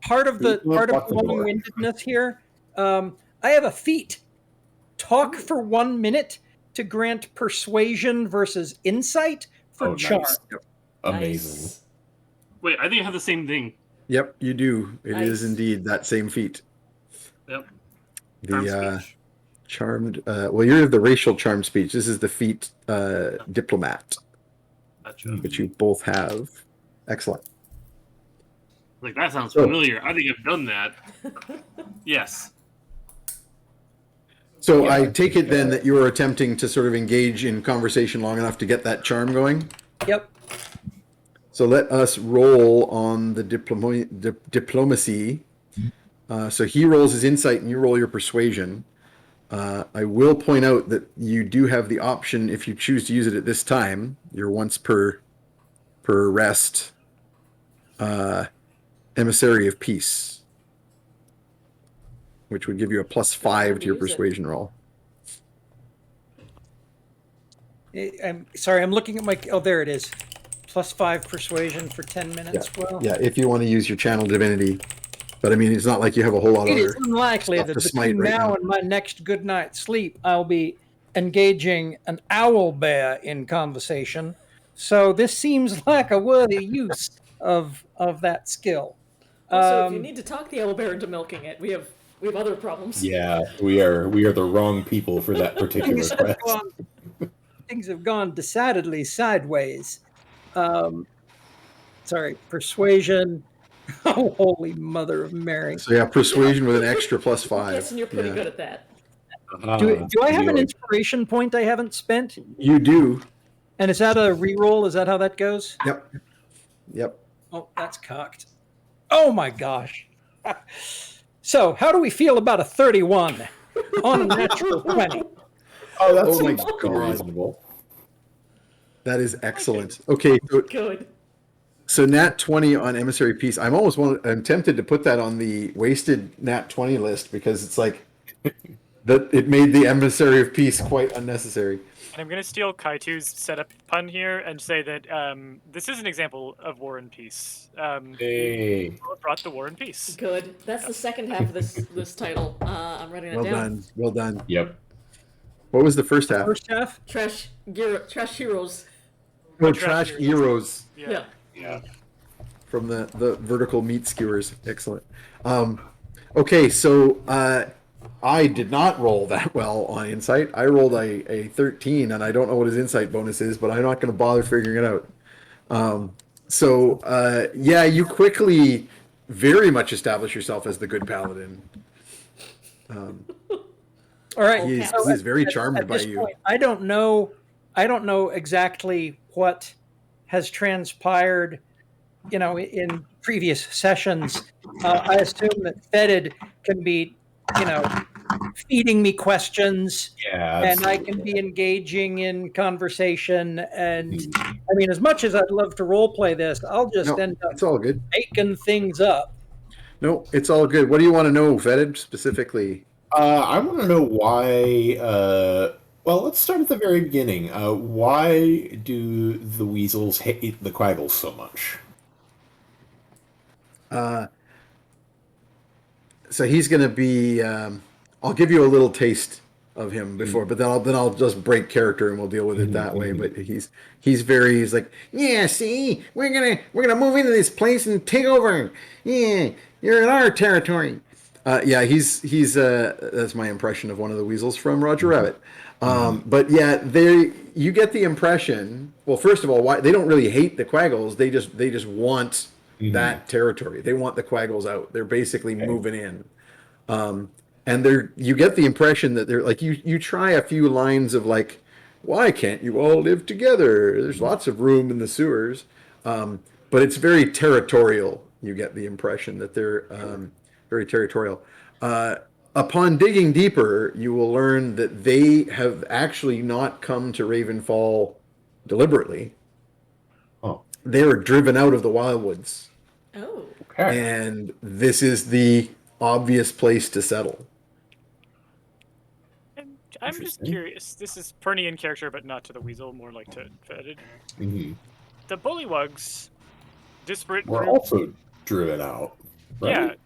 part of the long-windedness here, I have a feat. Talk for 1 minute to grant persuasion versus insight for charm.
Nice. Amazing.
Nice.
Wait, I think I have the same thing.
Yep, you do. It is
Nice.
indeed that same feat.
Yep.
The charmed. Well, you have the racial charm speech. This is the feat diplomat,
Gotcha.
which you both have. Excellent.
Like, that sounds familiar. I think I've done that. Yes.
So
Yeah,
I take it then that you are attempting to sort of engage in conversation long enough to get that charm going.
Yep.
So let us roll on the diplomacy. So he rolls his insight and you roll your persuasion. I will point out that you do have the option, if you choose to use it at this time, your once per rest emissary of peace, which would give you a +5 to your persuasion roll.
I'm sorry, I'm looking at my... Oh, there it is. +5 persuasion for 10 minutes. Well,
Yeah, if you want to use your channel divinity. But I mean, it's not like you have a whole lot of
it is
other
unlikely
stuff
that
to smite
between
right
now
now.
and my next good night's sleep, I'll be engaging an owl bear in conversation. So this seems like a worthy use of that skill.
Also, if you need to talk the owlbear into milking it, we have other problems.
Yeah, we are the wrong people for that particular quest.
Things have gone decidedly sideways. Sorry, persuasion. Oh, holy mother of Mary!
So yeah, persuasion with an extra +5.
I'm guessing you're pretty
Yeah.
good at that.
Do I have an inspiration point I haven't spent?
You do.
And is that a reroll? Is that how that goes?
Yep. Yep.
Oh, that's cocked. Oh my gosh. So, how do we feel about a 31 on a natural 20?
Oh, that's
Oh my
pretty
God.
reasonable.
That is excellent. Okay,
Good.
so nat 20 on Emissary Peace. I'm tempted to put that on the wasted nat 20 list because it's like that it made the Emissary of Peace quite unnecessary.
And I'm going to steal Kaitu's setup pun here and say that this is an example of War and Peace.
Hey.
People have brought the War and Peace.
Good. That's the second half of this title. I'm writing that
Well
down.
done. Well done.
Yep.
What was the first half?
First half?
Trash heroes.
Oh,
Trash
Trash Heroes
Yeah.
Yeah.
from the vertical meat skewers. Excellent. Okay, so I did not roll that well on Insight. I rolled a 13, and I don't know what his Insight bonus is, but I'm not going to bother figuring it out. Yeah, you quickly very much establish yourself as the good paladin.
All right.
He's
So
very charmed
At
by
this
you.
point, I don't know exactly what has transpired, in previous sessions. I assume that Fetid can be, feeding me questions,
Yeah.
and I can be engaging in conversation. And I mean, as much as I'd love to role play this, I'll just
No,
end up
it's all good.
making things up.
No, it's all good. What do you want to know, Fetid, specifically?
I want to know why. Well, let's start at the very beginning. Why do the weasels hate the quaggles so much?
So he's going to be. I'll give you a little taste of him before, but then I'll just break character and we'll deal with it that way. But he's like, yeah, see, we're gonna move into this place and take over. Yeah, you're in our territory. Yeah, he's that's my impression of one of the weasels from Roger Rabbit. But yeah, you get the impression. Well, first of all, why they don't really hate the quaggles. They just want that territory. They want the quaggles out. They're basically moving in. And you get the impression that they're like, you try a few lines of like, why can't you all live together? There's lots of room in the sewers. But it's very territorial. You get the impression that they're very territorial. Upon digging deeper, you will learn that they have actually not come to Ravenfall deliberately.
Oh.
They were driven out of the Wildwoods.
Oh.
Okay.
And this is the obvious place to settle.
And I'm just curious. This is Perny in character, but not to the weasel, more like to Fetid.
Mm-hmm.
The bullywugs, disparate
We're
group.
also driven out. Right?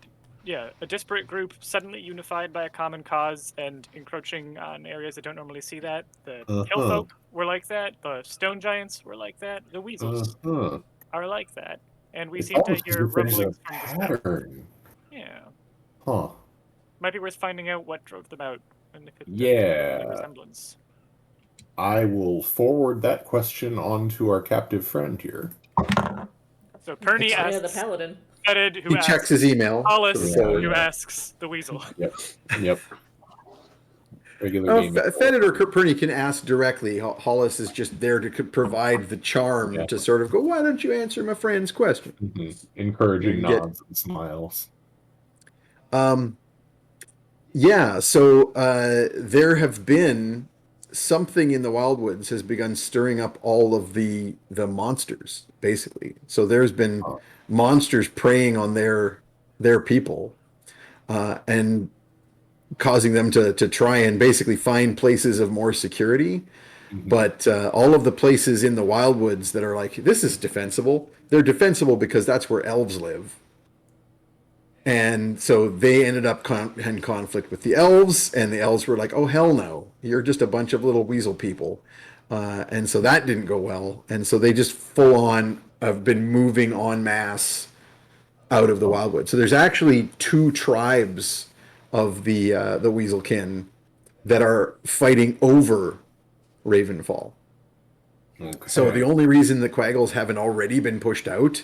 Yeah, a disparate group suddenly unified by a common cause and encroaching on areas that don't normally see that. The hillfolk were like that. The stone giants were like that. The weasels are like that. And we seem to hear rumblings from the south.
pattern.
Yeah.
Huh.
Might be worth finding out what drove them out and if it
Yeah.
resemblance.
I will forward that question on to our captive friend here.
So Perny
Yeah,
asks
the paladin.
Fetid, who
He
asks
checks his email.
Hollis,
Yeah.
who asks the weasel.
Yep. Regular
Oh,
game.
Fetid or Perny can ask directly. Hollis is just there to provide the charm to sort of go, why don't you answer my friend's question?
Encouraging
You get-
nods and smiles.
Yeah, so there have been something in the Wildwoods has begun stirring up all of the monsters, basically. So there's been monsters preying on their people and causing them to try and basically find places of more security. But all of the places in the Wildwoods that are like, this is defensible, they're defensible because that's where elves live. And so they ended up in conflict with the elves, and the elves were like, oh, hell no, you're just a bunch of little weasel people. and so that didn't go well. And so they just full on have been moving en masse out of the Wildwood. So there's actually two tribes of the Weaselkin that are fighting over Ravenfall.
Okay.
So the only reason the Quaggles haven't already been pushed out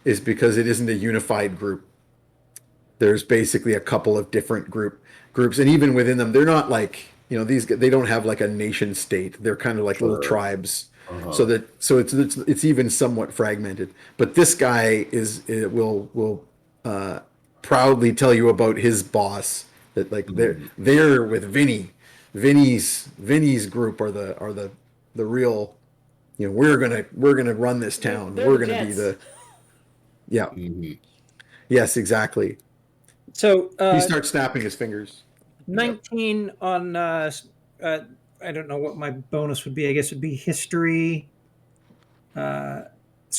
is because it isn't a unified group. There's basically a couple of different groups, and even within them, they're not like, you know, they don't have like a nation state. They're kind of like little tribes. So it's even somewhat fragmented. But this guy will proudly tell you about his boss, that like they're with Vinny. Vinny's group are the real, you know, we're gonna run this town.
They're
We're
the
gonna be
Jets.
the, yeah.
Mhm.
Yes, exactly.
So
He starts snapping his fingers.
19 on I don't know what my bonus would be. I guess it'd be history. So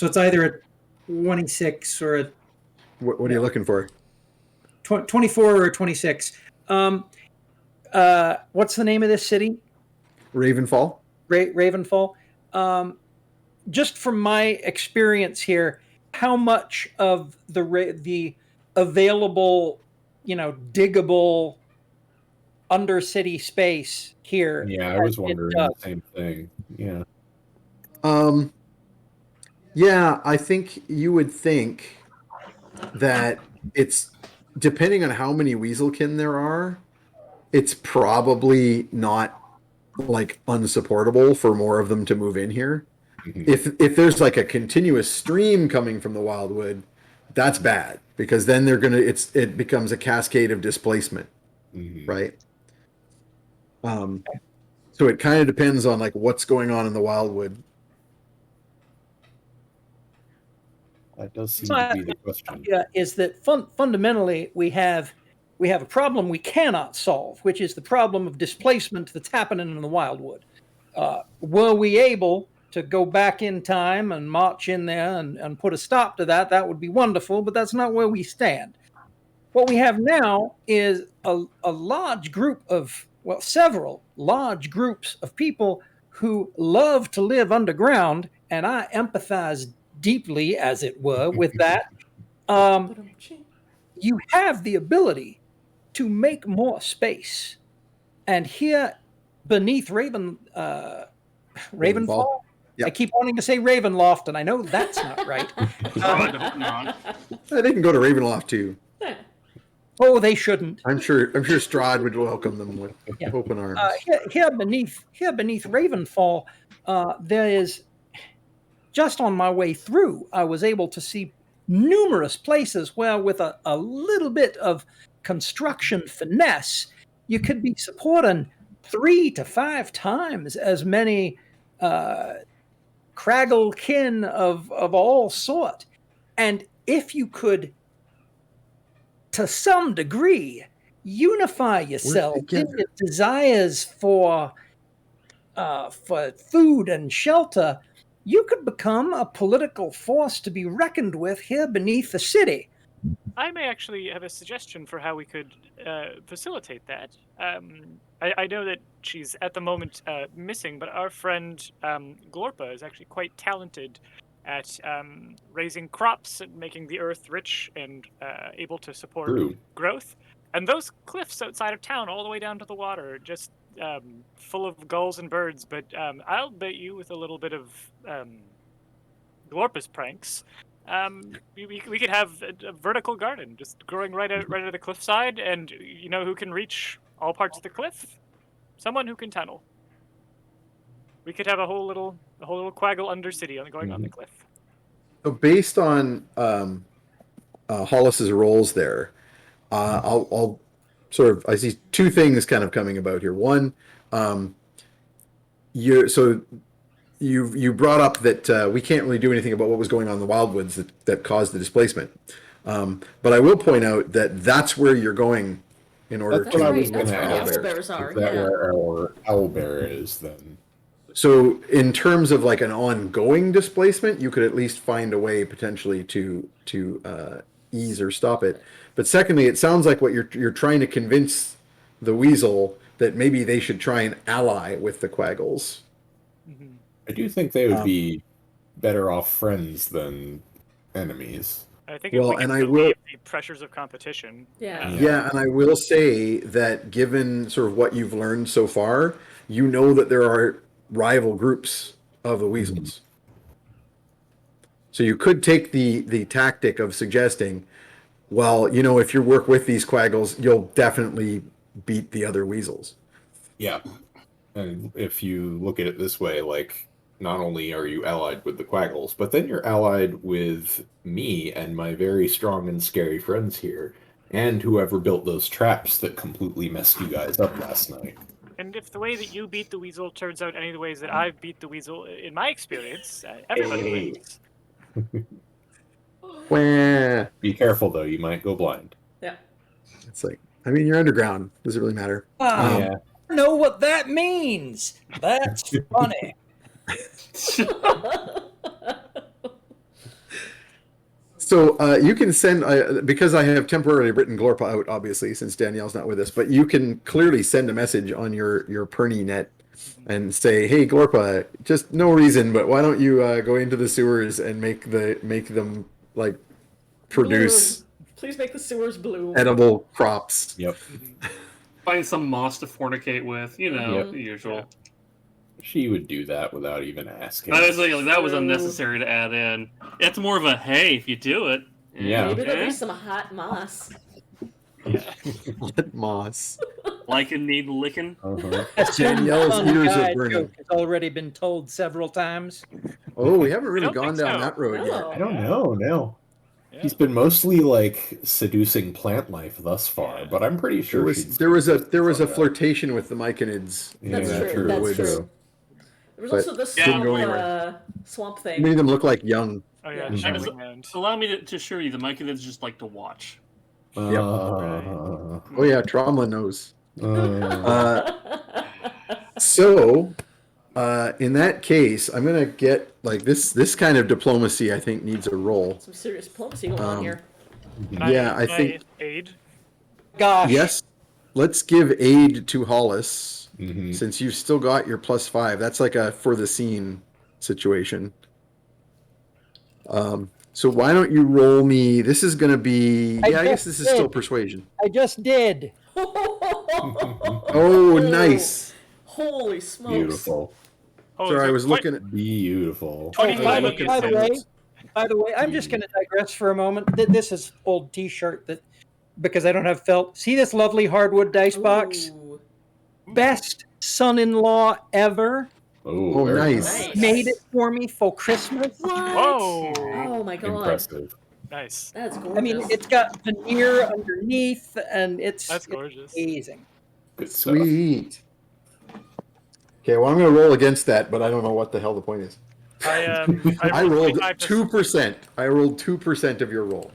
it's either a 26 or a
What are you looking for?
24 or a 26. What's the name of this city?
Ravenfall.
Ravenfall. Just from my experience here, how much of the available, you know, diggable undercity space here?
Yeah, I was
it
wondering
does?
the same thing. Yeah.
Yeah, I think you would think that it's, depending on how many Weaselkin there are, it's probably not like unsupportable for more of them to move in here.
Mhm.
If there's like a continuous stream coming from the Wildwood, that's bad, because then it becomes a cascade of displacement,
Mhm.
right? So it kind of depends on like what's going on in the Wildwood.
That does seem to be the question.
Yeah, is that fundamentally we have a problem we cannot solve, which is the problem of displacement that's happening in the Wildwood. Were we able to go back in time and march in there and put a stop to that, that would be wonderful, but that's not where we stand. What we have now is a large group of, well, several large groups of people who love to live underground, and I empathize deeply, as it were, with that. You have the ability to make more space. And here beneath Ravenfall,
Yep.
I keep wanting to say Ravenloft, and I know that's not right.
No.
They can go to Ravenloft too.
Oh, they shouldn't.
I'm sure Strahd would welcome them with
Yeah.
open arms.
Here beneath Ravenfall, there is, just on my way through, I was able to see numerous places where, with a little bit of construction finesse, you could be supporting 3 to 5 times as many craggle kin of all sort. And if you could, to some degree, unify yourself in
together.
your desires for food and shelter, you could become a political force to be reckoned with here beneath the city.
I may actually have a suggestion for how we could facilitate that. I know that she's at the moment missing, but our friend Glorpa is actually quite talented at raising crops and making the earth rich and able to support
True.
growth. And those cliffs outside of town, all the way down to the water, just full of gulls and birds. But I'll bet you, with a little bit of Glorpa's pranks, we could have a vertical garden just growing right out of the cliffside, and you know who can reach all parts of the cliff? Someone who can tunnel. We could have a whole little Quaggle undercity going on the cliff.
So based on Hollis's roles there, I'll sort of, I see two things kind of coming about here. One, you brought up that we can't really do anything about what was going on in the Wildwoods that caused the displacement. But I will point out that that's where you're going in order
That's what I was
to
going
That's
to
where the
ask.
owlbears
Is
are.
that
Yeah.
where our owlbear is then?
So in terms of like an ongoing displacement, you could at least find a way potentially to ease or stop it. But secondly, it sounds like what you're trying to convince the weasel that maybe they should try and ally with the Quaggles.
Mhm.
I do think they would
Um,
be better off friends than enemies.
I think if
Well,
we can
and I
relieve
will.
the pressures of competition,
Yeah.
Yeah, and I will say that given sort of what you've learned so far, you know that there are rival groups of the weasels. So you could take the tactic of suggesting, well, if you work with these quaggles, you'll definitely beat the other weasels.
Yeah. And if you look at it this way, like, not only are you allied with the Quaggles, but then you're allied with me and my very strong and scary friends here, and whoever built those traps that completely messed you guys up last night.
and if the way that you beat the weasel turns out any of the ways that I've beat the weasel, in my experience, everybody
Hey.
wins.
Wah.
Be careful, though, you might go blind.
Yeah.
It's like, you're underground. Does it really matter?
I know what that means. That's funny.
So you can send, because I have temporarily written Glorpa out, obviously, since Danielle's not with us, but you can clearly send a message on your Perny net and say, hey, Glorpa, just no reason, but why don't you go into the sewers and make them, like, produce
Bloom. Please make the sewers bloom.
edible crops.
Yep.
Find some moss to fornicate with,
Yep.
the usual.
Yeah.
She would do that without even asking.
I was like, that was unnecessary to add in. It's more of a hey if you do it.
Yeah.
Maybe there'll
Eh?
be some hot moss.
Moss.
Like and need licking.
Uh-huh.
Danielle's
Fun
ears
guy
are burning.
joke has already been told several times.
Oh, we haven't really
don't
gone
think
down
so.
that road yet.
No.
I don't know, no.
Yeah.
He's been mostly, like, seducing plant life thus far,
Yeah.
but I'm pretty
There
sure
was
she'd
there was a there was a
on that.
flirtation with the Myconids.
That's
Yeah,
true. That's
which
true. There was
but
also the
didn't
swamp,
go anywhere.
swamp thing.
made them look like young.
Oh yeah,
Yeah.
the
Mhm.
Shining Hand.
Allow me to assure you, the Myconids just like to watch.
Yep.
Uh,
Oh yeah, Tromla knows.
uh,
So, in that case, I'm gonna get like this kind of diplomacy. I think needs a roll.
Some serious diplomacy going on here.
Can
Yeah, I
can
think
aid.
Gosh.
yes. Let's give aid to Hollis
mhm.
since you've still got your +5. That's like a for the scene situation. So why don't you roll me? This is gonna be
I
I guess
just
this is still
did.
persuasion.
I just did.
Oh, nice.
Holy smokes.
Beautiful.
Oh,
Oh,
Sorry,
is
I
it
was looking at.
Beautiful.
By,
25
the- by the way,
against
by the way, I'm just going to digress for a moment. This is old T-shirt that because I don't have felt. See this lovely hardwood dice box?
Ooh.
Best son-in-law ever.
Oh, very
nice.
Nice.
Made it for me for Christmas.
What?
Whoa.
Oh my god.
impressive.
Nice.
That's gorgeous.
I mean, it's got veneer underneath, and
That's
it's
gorgeous.
amazing.
Good stuff.
Sweet. Okay, well, I'm going to roll against that, but I don't know what the hell the point is.
I
I rolled
25 to-
2%. I rolled 2% of your roll.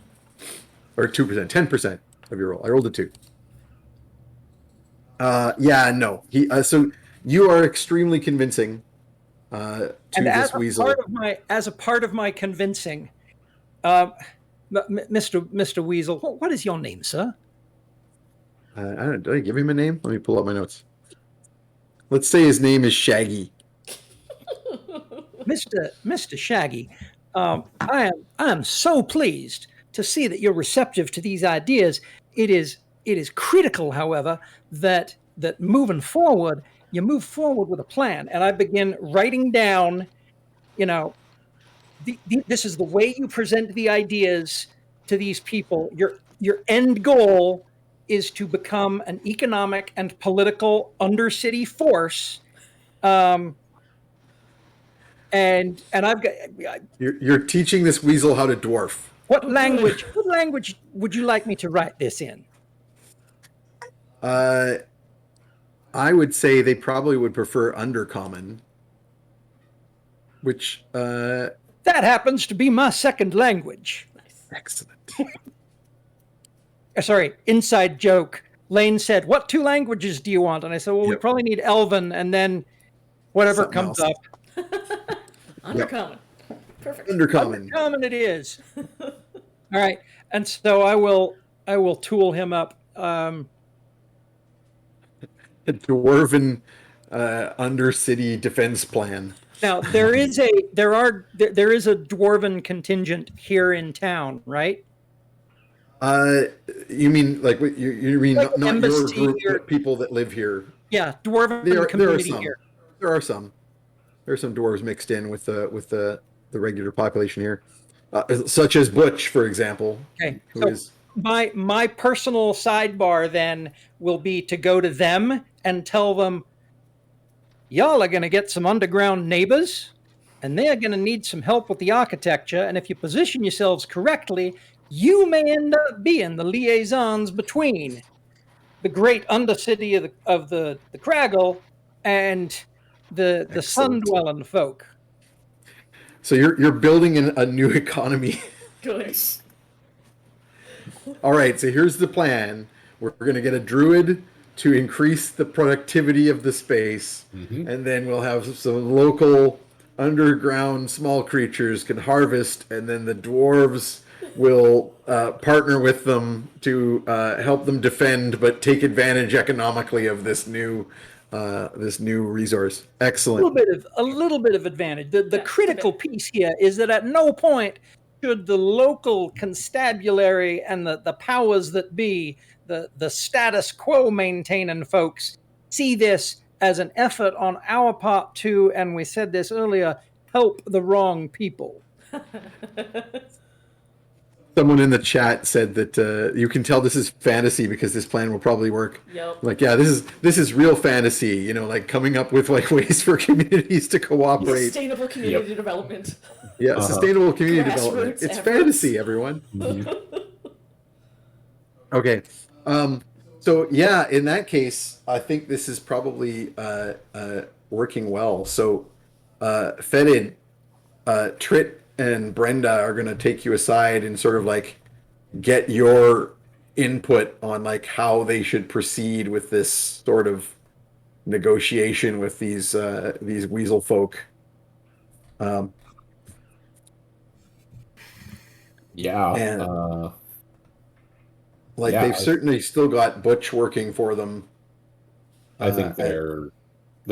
Or 2%, 10% of your roll. I rolled a 2. Yeah, no. So you are extremely convincing to
And
this weasel.
as a part of my convincing, Mr. Weasel, what is your name, sir?
I don't. Did I give him a name? Let me pull up my notes. Let's say his name is Shaggy.
Mr. Shaggy, I am so pleased to see that you're receptive to these ideas. It is critical, however, that moving forward, you move forward with a plan. And I begin writing down, this is the way you present the ideas to these people. Your end goal is to become an economic and political undercity force. And I've got
You're teaching this weasel how to dwarf.
what language would you like me to write this in?
I would say they probably would prefer undercommon, which
That happens to be my second language.
excellent.
Sorry, inside joke. Lane said, "What 2 languages do you want?" And I said, "Well, we
Yep.
probably need Elven, and then whatever
Something
comes
else.
up.
Undercommon. Perfect.
Undercommon.
Common it is." All right, and so I will tool him up.
A dwarven undercity defense plan.
Now there is a dwarven contingent here in town, right?
You mean like you mean
Like
not your
embassy
group,
or-
but people that live here?
Yeah, dwarven
There are
community
some.
here.
There are some. There are some dwarves mixed in with the regular population here, such as Butch, for example.
Okay,
who
so
is
my personal sidebar then will be to go to them and tell them, y'all are going to get some underground neighbors, and they're going to need some help with the architecture. And if you position yourselves correctly, you may end up being the liaisons between the great undercity of the Craggle and the
Excellent.
sun-dwelling folk.
So you're building a new economy.
Good.
All right, so here's the plan. We're going to get a druid to increase the productivity of the space, and then we'll have some local underground small creatures can harvest, and then the dwarves will partner with them to help them defend, but take advantage economically of this new resource. Excellent.
A little bit of advantage. The
Yeah,
critical piece here is that at no point should the local constabulary and the powers that be, the status quo maintaining folks, see this as an effort on our part to, and we said this earlier, help the wrong people.
Someone in the chat said that you can tell this is fantasy because this plan will probably work.
Yep.
Like, yeah, this is real fantasy. You know, like coming up with like ways for communities to cooperate.
Sustainable community development.
Yeah, sustainable community development.
Grassroots
It's
efforts.
fantasy, everyone. Okay. So yeah, in that case, I think this is probably working well. So Fedid, Trit and Brenda are going to take you aside and sort of like get your input on like how they should proceed with this sort of negotiation with these weasel folk.
Yeah.
And- Like
Yeah,
they've certainly still got Butch working for them.
I think they're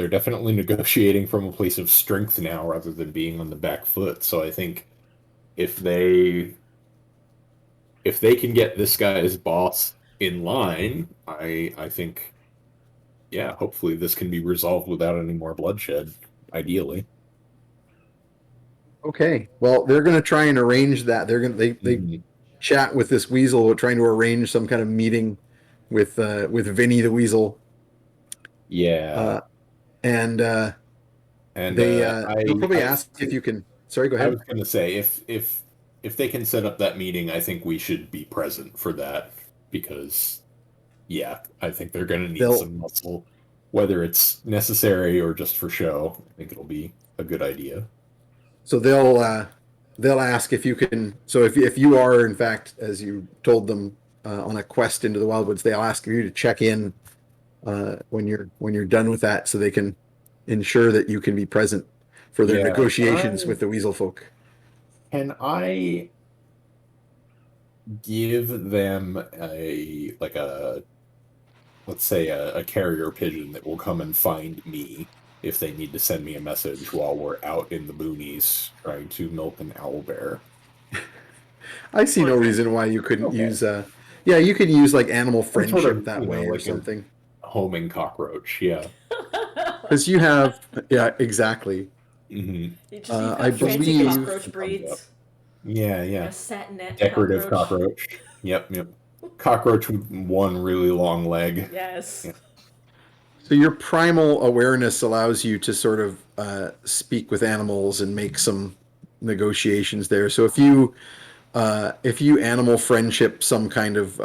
definitely negotiating from a place of strength now rather than being on the back foot. So I think if they can get this guy's boss in line, I think, yeah, hopefully this can be resolved without any more bloodshed, ideally.
Okay, well they're going to try and arrange that. They're going to they chat with this weasel, trying to arrange some kind of meeting with Vinny the weasel.
Yeah.
And
and
they'll probably ask if you can. Sorry, go
I
ahead.
was going to say if they can set up that meeting, I think we should be present for that because, yeah, I think they're going to need some muscle, whether it's necessary or just for show. I think it'll be a good idea.
So they'll ask if you can. So if you are in fact, as you told them, on a quest into the Wildwoods, they'll ask you to check in when you're done with that, so they can ensure that you can be present for their negotiations with the weasel folk.
Can I give them let's say a carrier pigeon that will come and find me if they need to send me a message while we're out in the boonies trying to milk an owlbear?
I see no reason why you couldn't use. Yeah, you could use like animal friendship
sort of,
that way or
like
something.
A homing cockroach, yeah.
Because you have, yeah, exactly.
Mm-hmm.
You just
I
fancy
believe-
cockroach breeds.
Yeah.
A satinette
Decorative cockroach. Yep. Cockroach with one really long leg.
Yes.
Yeah.
So your primal awareness allows you to sort of speak with animals and make some negotiations there. So if you animal friendship some kind of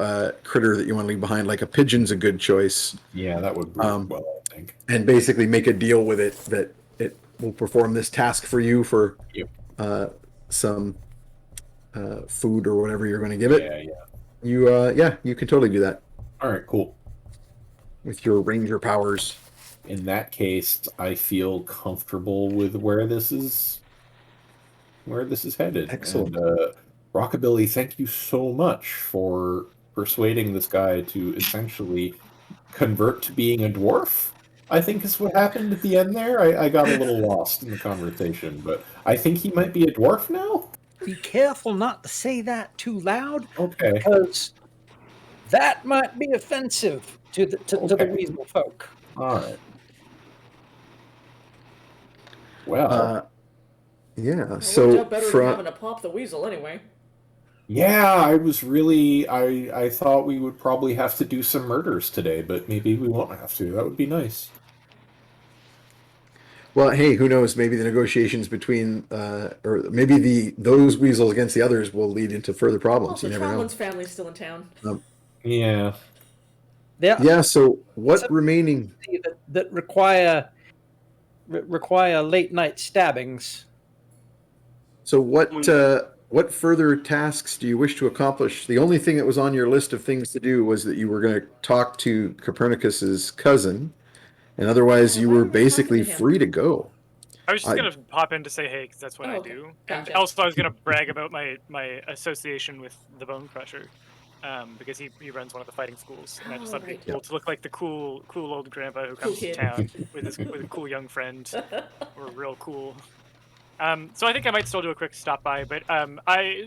critter that you want to leave behind, like a pigeon's a good choice.
Yeah, that would work well, I think.
And basically make a deal with it that it will perform this task for you for some food or whatever you're going to give it.
Yeah.
You can totally do that
All right, cool.
with your ranger powers.
In that case, I feel comfortable with where this is headed.
Excellent.
And, Rockabilly, thank you so much for persuading this guy to essentially convert to being a dwarf. I think is what happened at the end there. I got a little lost in the conversation, but I think he might be a dwarf now.
Be careful not to say that too loud,
Okay.
because that might be offensive to the
Okay.
weasel folk.
All right. Well,
Yeah.
It
So
worked out better than
from
having to pop the weasel anyway.
yeah, I was really I thought we would probably have to do some murders today, but maybe we won't have to. That would be nice.
well, hey, who knows? Maybe the negotiations between, or maybe those weasels against the others will lead into further problems.
Also,
You never know.
Tromlin's family's still in town.
Yeah.
Yeah. So what remaining?
that require late night stabbings.
So what further tasks do you wish to accomplish? The only thing that was on your list of things to do was that you were going to talk to Copernicus's cousin, and otherwise
Yeah,
you
why
were
were we talking
basically
to him?
free to go.
I was just
I-
gonna pop in to say hey, because that's what
Oh,
I
okay.
do.
Gotcha.
And also, I was gonna brag about my association with the Bone Crusher, because he runs one of the fighting schools, and I just thought it'd be
right.
cool to look like the cool old grandpa who
Cool
comes to
kid.
town with a cool young friend, or real cool. So I think I might still do a quick stop by, but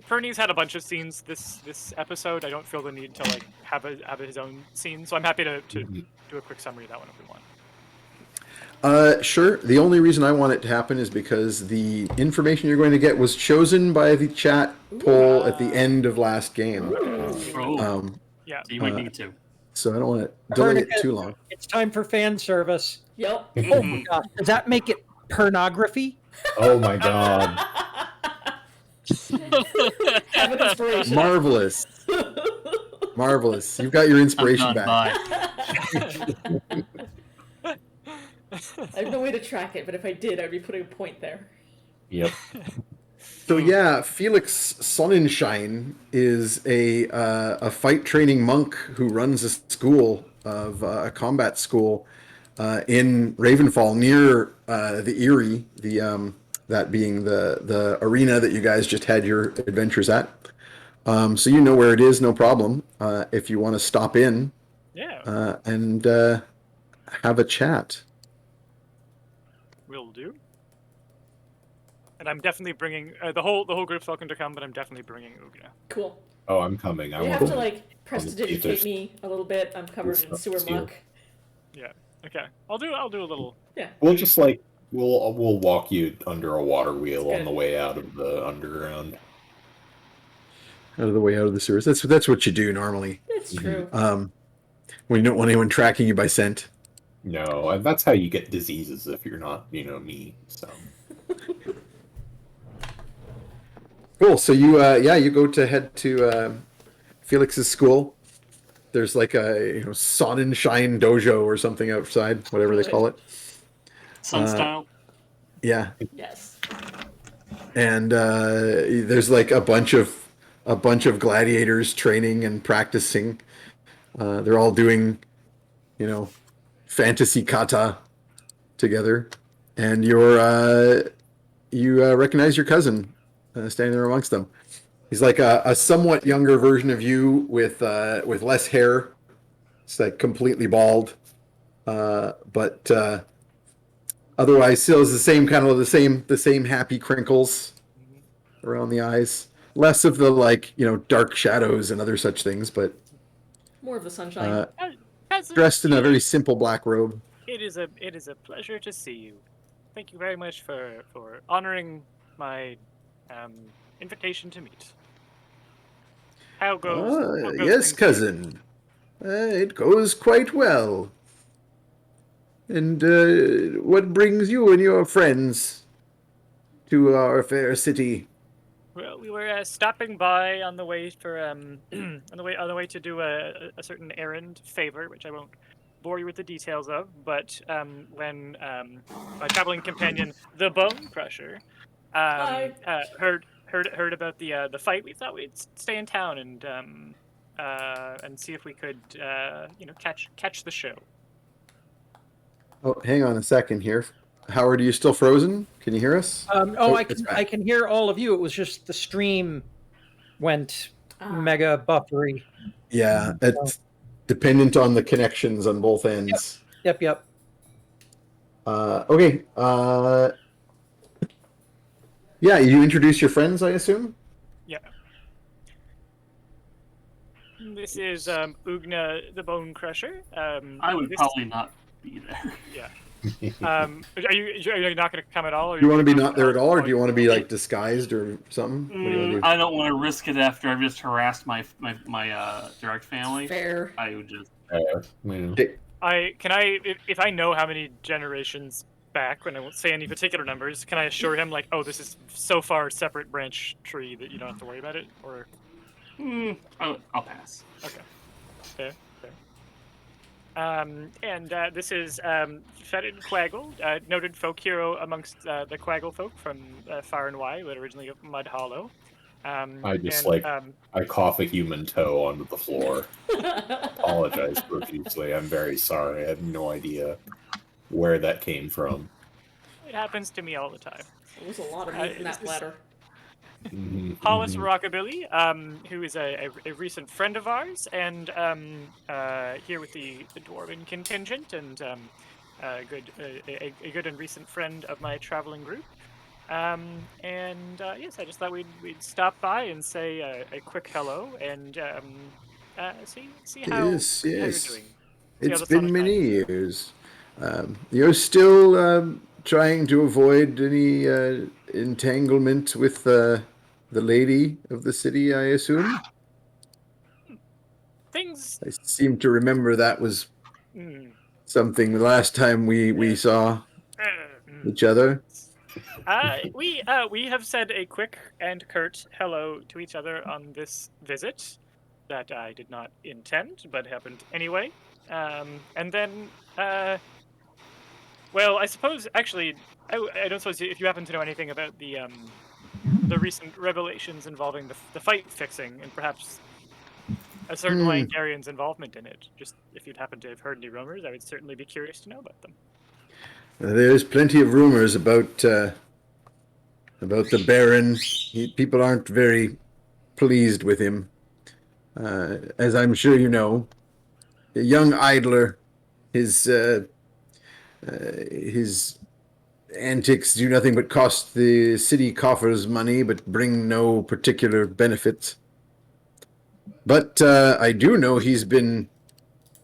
Pernie's had a bunch of scenes this episode. I don't feel the need to like have his own scene, so I'm happy to
Mhm.
do a quick summary of that one if we want.
Sure. The only reason I want it to happen is because the information you're going to get was chosen by the chat poll at the end of last game.
Oh,
Yeah.
so you might need to.
So I don't want to delay it
Copernicus,
too long.
It's time for fan service.
Yep.
Oh my gosh, does that make it pornography?
Oh my god.
Have an inspiration.
Marvelous. Marvelous. You've got your inspiration
I'm
back.
not by.
I have no way to track it, but if I did, I'd be putting a point there.
Yep.
So yeah, Felix Sonnenschein is a fight training monk who runs a school of a combat school in Ravenfall near the Erie, that being the arena that you guys just had your adventures at. So you know where it is, no problem. If you want to stop in
Yeah,
and have a chat.
will do. And I'm definitely bringing the whole group's welcome to come, but I'm definitely bringing Ugna.
Cool.
Oh, I'm coming. I
You
want
have to like prestidigitate
there's-
me a little bit. I'm covered in
stuff
sewer
to steal.
muck.
Yeah. Okay. I'll do a little.
Yeah.
We'll just like we'll walk you under a water wheel
That's
on the
good.
way out of the underground.
Out of the way, out of the sewers. That's what you do normally.
It's true.
When you don't want anyone tracking you by scent.
No, and that's how you get diseases if you're not, me. So
Cool. So you you go to head to Felix's school. There's like a Sonnenschein dojo or something outside, whatever they call it.
Sun style.
Yeah,
Yes.
and there's like a bunch of gladiators training and practicing. They're all doing, fantasy kata together, and you recognize your cousin standing there amongst them. He's like a somewhat younger version of you with less hair. It's like completely bald, but otherwise still is the same kind of the same happy crinkles around the eyes. Less of the dark shadows and other such things, but
More of the sunshine.
Cousin,
dressed in a very simple black robe.
It is a pleasure to see you. Thank you very much for honoring my invitation to meet. How goes?
Yes,
things?
cousin. It goes quite well. And what brings you and your friends to our fair city?
Well, we were stopping by on the way for on the way to do a certain errand favor, which I won't bore you with the details of. But when my traveling companion, the Bone Crusher, heard about the fight, we thought we'd stay in town and see if we could catch the show.
Oh, hang on a second here. Howard, are you still frozen? Can you hear us? It's back.
I can hear all of you. It was just the stream went mega buffery.
Yeah, it's dependent on the connections on both ends.
Yep.
Okay. Yeah, you introduce your friends, I assume?
Yeah. This is Ugna the Bone Crusher.
I would
This,
probably not be there.
yeah. Are you not going to come at all? Or
Do you want to be
gonna
not there at all, or do you want to be
Okay.
like disguised or something? What do you want to do?
I don't want to risk it after I've just harassed my direct family.
Fair.
I would just.
Yeah.
If I know how many generations back, when I won't say any particular numbers, can I assure him like, oh, this is so far a separate branch tree that you don't have to worry about it? Or
I'll pass.
okay, fair. And this is Fetid Quaggle, noted folk hero amongst the Quaggle folk from far and wide, but originally of Mud Hollow.
I cough a human toe onto the floor. Apologize profusely. I'm very sorry. I have no idea where that came from.
It happens to me all the time.
There was a lot of meat in that platter.
Hollis Rockabilly, who is a recent friend of ours, and here with the Dwarven contingent, and a good and recent friend of my traveling group. Yes, I just thought we'd stop by and say a quick hello and see how
Yes,
you're
yes.
doing.
It's been many years. You're still trying to avoid any entanglement with the lady of the city, I assume?
Things.
I seem to remember that was something the last time we saw each other.
We have said a quick and curt hello to each other on this visit that I did not intend, but happened anyway. And then, well, I suppose actually, I don't suppose if you happen to know anything about the recent revelations involving the fight fixing and perhaps a certain Langarian's involvement in it. Just if you'd happen to have heard any rumors, I would certainly be curious to know about them.
There's plenty of rumors about the Baron. People aren't very pleased with him, as I'm sure you know. A young idler, his antics do nothing but cost the city coffers money, but bring no particular benefit. But I do know he's been.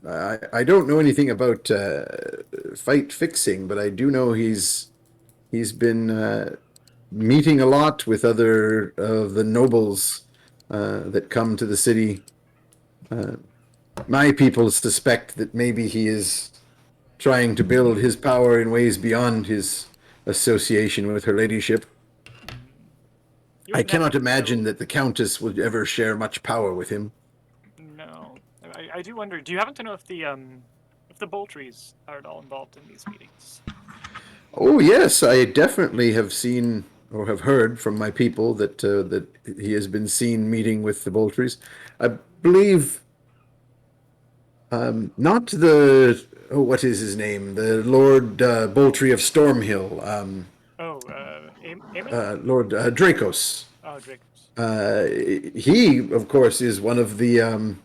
I don't know anything about fight fixing, but I do know he's been meeting a lot with other of the nobles that come to the city. My people suspect that maybe he is trying to build his power in ways beyond his association with her ladyship. I cannot imagine that the Countess would ever share much power with him.
No, I do wonder. Do you happen to know if the Boltries are at all involved in these meetings?
Oh yes, I definitely have seen or have heard from my people that that he has been seen meeting with the Boltries. I believe not the what is his name? The Lord Boltry of Stormhill. Lord Dracos.
Oh, Dracos.
He, of course, is one of the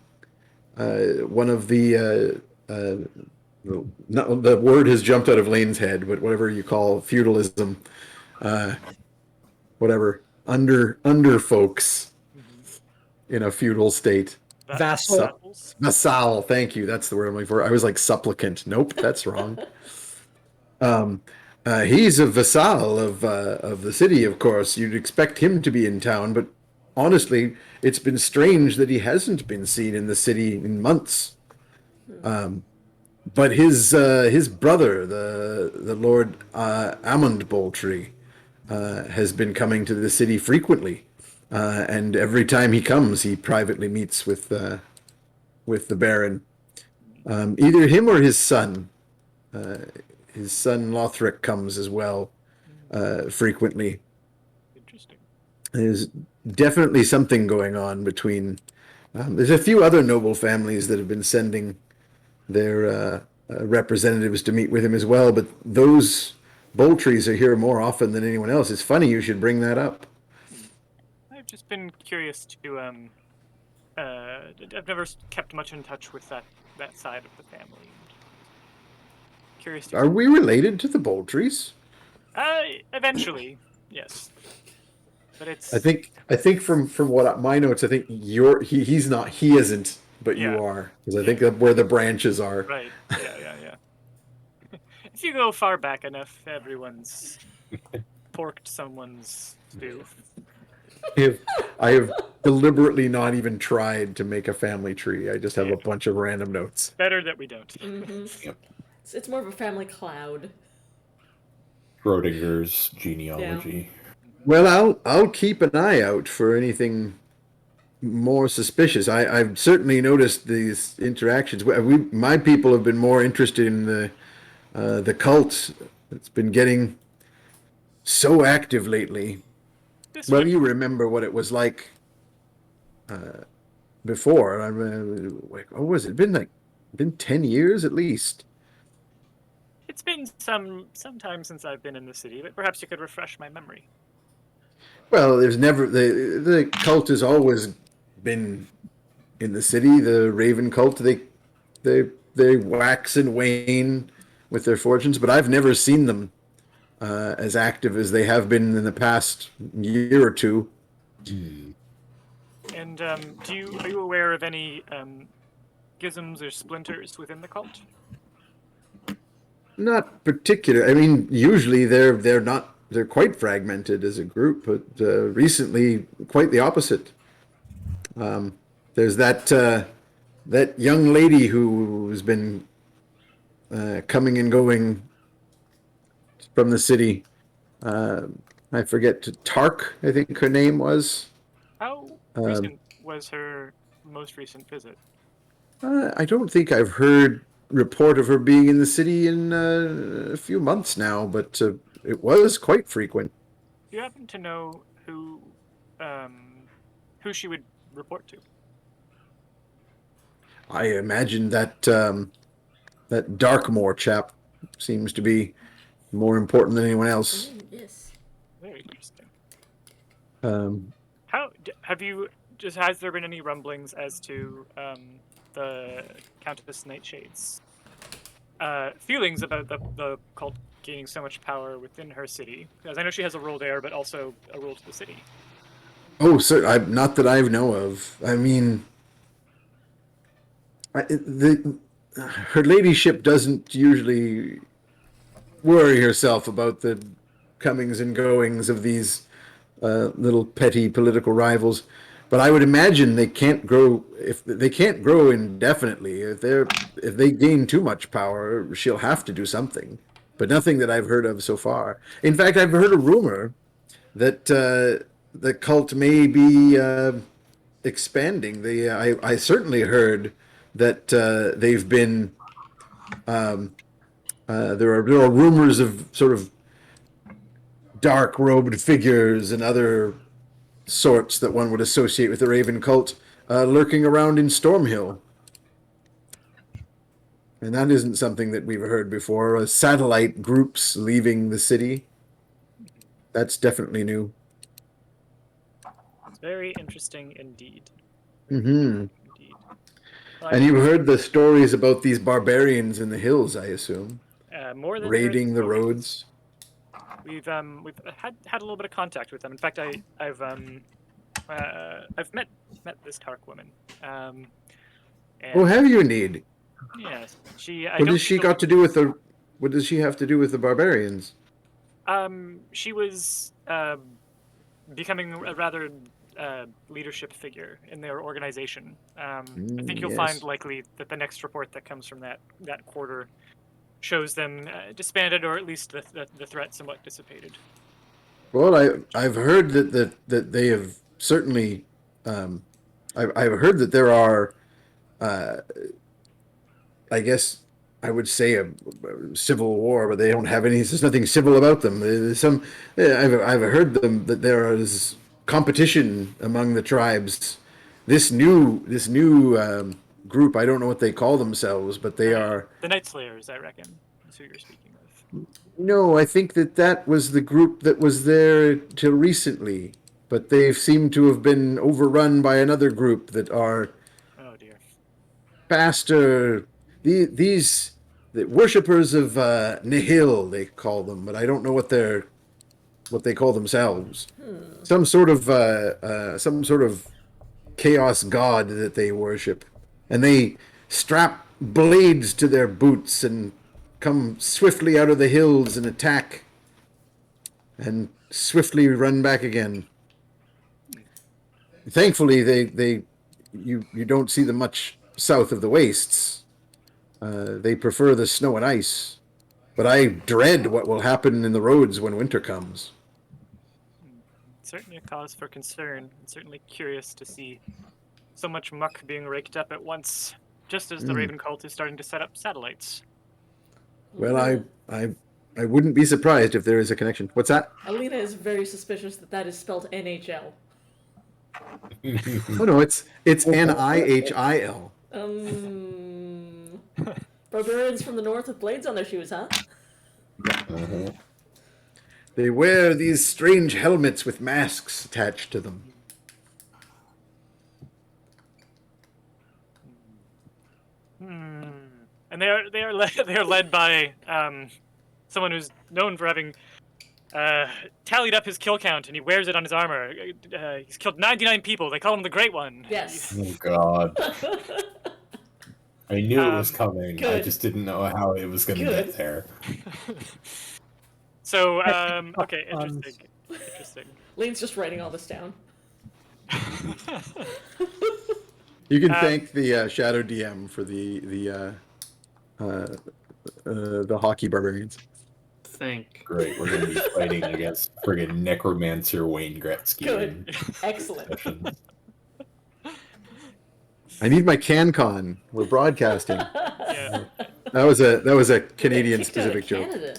no, the word has jumped out of Lane's head, but whatever you call feudalism, whatever under folks in a feudal state. Vassal, thank you. That's the word I'm looking for. I was like supplicant. Nope, that's wrong. He's a vassal of the city, of course. You'd expect him to be in town, but honestly, it's been strange that he hasn't been seen in the city in months. But his brother, the Lord Ammond Boltry, has been coming to the city frequently, and every time he comes, he privately meets with the Baron. Either him or his son. His son Lothric comes as well frequently.
Interesting.
There's definitely something going on between. There's a few other noble families that have been sending their representatives to meet with him as well, but those Boltrys are here more often than anyone else. It's funny you should bring that up.
I've just been curious to. I've never kept much in touch with that side of the family. Curious to
Are we related to the Boltries?
Eventually, yes. But it's...
I think from what my notes, I think he's not, he isn't, but you
Yeah.
are, because I think that's where the branches are.
Right. Yeah. If you go far back enough, everyone's porked someone's stew.
I have deliberately not even tried to make a family tree. I just have a bunch of random notes.
Better that we don't.
Mm-hmm.
Yep.
It's more of a family cloud.
Schrodinger's genealogy.
Well, I'll keep an eye out for anything more suspicious. I've certainly noticed these interactions. My people have been more interested in the cult. It's been getting so active lately. Well, you remember what it was like before. What was it? Been 10 years at least.
It's been some time since I've been in the city, but perhaps you could refresh my memory.
Well, there's never the cult has always been in the city. The Raven cult, they wax and wane with their fortunes, but I've never seen them as active as they have been in the past year or two.
And are you aware of any schisms or splinters within the cult?
Not particular. I mean, usually they're not. They're quite fragmented as a group, but recently, quite the opposite. There's that young lady who's been coming and going from the city. I forget, Tark, I think her name was.
How recent was her most recent visit?
I don't think I've heard report of her being in the city in a few months now, but it was quite frequent.
Do you happen to know who she would report to?
I imagine that that Darkmoor chap seems to be more important than anyone else.
Yes.
Very interesting. Has there been any rumblings as to the Countess Nightshade's feelings about the cult gaining so much power within her city? Because I know she has a role there, but also a role to the city.
Oh, sir, not that I know of. I mean, her ladyship doesn't usually worry herself about the comings and goings of these little petty political rivals. But I would imagine they can't grow indefinitely. If they gain too much power, she'll have to do something. But nothing that I've heard of so far. In fact, I've heard a rumor that the cult may be expanding. I certainly heard that they've been. There are rumors of sort of dark-robed figures and other sorts that one would associate with the Raven cult lurking around in Stormhill. And that isn't something that we've heard before. Satellite groups leaving the city. That's definitely new.
It's very interesting indeed.
Mm-hmm.
Indeed. Well,
And you've heard the stories about these barbarians in the hills, I assume.
More than
Raiding the roads.
We've had a little bit of contact with them. In fact, I've met this Tark woman. And,
Have you indeed?
Yes,
What does she have to do with the barbarians?
She was becoming a rather leadership figure in their organization. I think you'll find likely that the next report that comes from that quarter shows them disbanded, or at least the threat somewhat dissipated.
Well, I've heard that they have certainly. I've heard that there are. I guess I would say a civil war, but they don't have any. There's nothing civil about them. There's some. I've heard that there is competition among the tribes. This new group. I don't know what they call themselves, but they are
the Night Slayers. I reckon that's who you're speaking of.
No, I think that was the group that was there till recently, but they've seemed to have been overrun by another group that are
Oh dear.
faster. These the worshippers of Nihil, they call them, but I don't know what they call themselves. Some sort of chaos god that they worship, and they strap blades to their boots and come swiftly out of the hills and attack, and swiftly run back again. Thankfully, you don't see them much south of the wastes. They prefer the snow and ice, but I dread what will happen in the roads when winter comes.
Certainly a cause for concern, and certainly curious to see so much muck being raked up at once, just as the Raven cult is starting to set up satellites.
Well, I wouldn't be surprised if there is a connection. What's that?
Alina is very suspicious that is spelled NHL.
Oh no, it's Nihil.
Barbarians from the north with blades on their shoes, huh?
They wear these strange helmets with masks attached to them.
And they are led by someone who's known for having tallied up his kill count, and he wears it on his armor. He's killed 99 people. They call him the Great One.
Yes.
Oh God. I knew it was coming. I
good.
just didn't know how it was going to
Good.
get there.
So, okay, interesting.
Lane's just writing all this down.
You can thank the Shadow DM for the hockey barbarians.
Great, we're going to be fighting against friggin' necromancer Wayne Gretzky.
Good. Excellent.
Sessions.
I need my CanCon. We're broadcasting.
Yeah.
That was a Canadian specific joke.
Canada.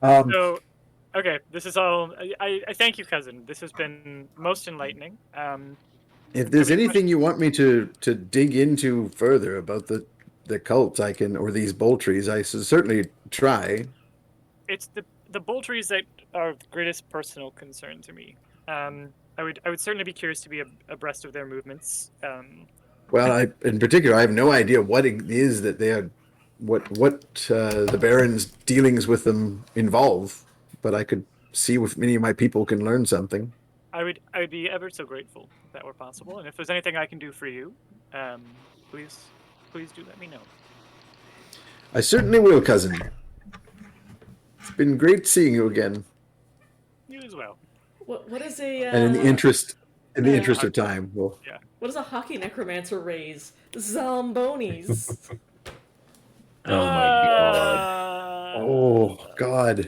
So, okay, this is all. I thank you, cousin. This has been most enlightening.
If there's anything you want me to dig into further about the cult, I can, or these Boltries, I certainly try.
It's the Boltries that are of greatest personal concern to me. I would certainly be curious to be abreast of their movements.
Well, in particular, I have no idea what it is that they are, what the Baron's dealings with them involve, but I could see if many of my people can learn something.
I would be ever so grateful if that were possible, and if there's anything I can do for you, please do let me know.
I certainly will, cousin. It's been great seeing you again.
You as well.
What is a
And in the interest of time, well,
Yeah.
what does a hockey necromancer raise? Zombonis.
Oh my God.
oh God.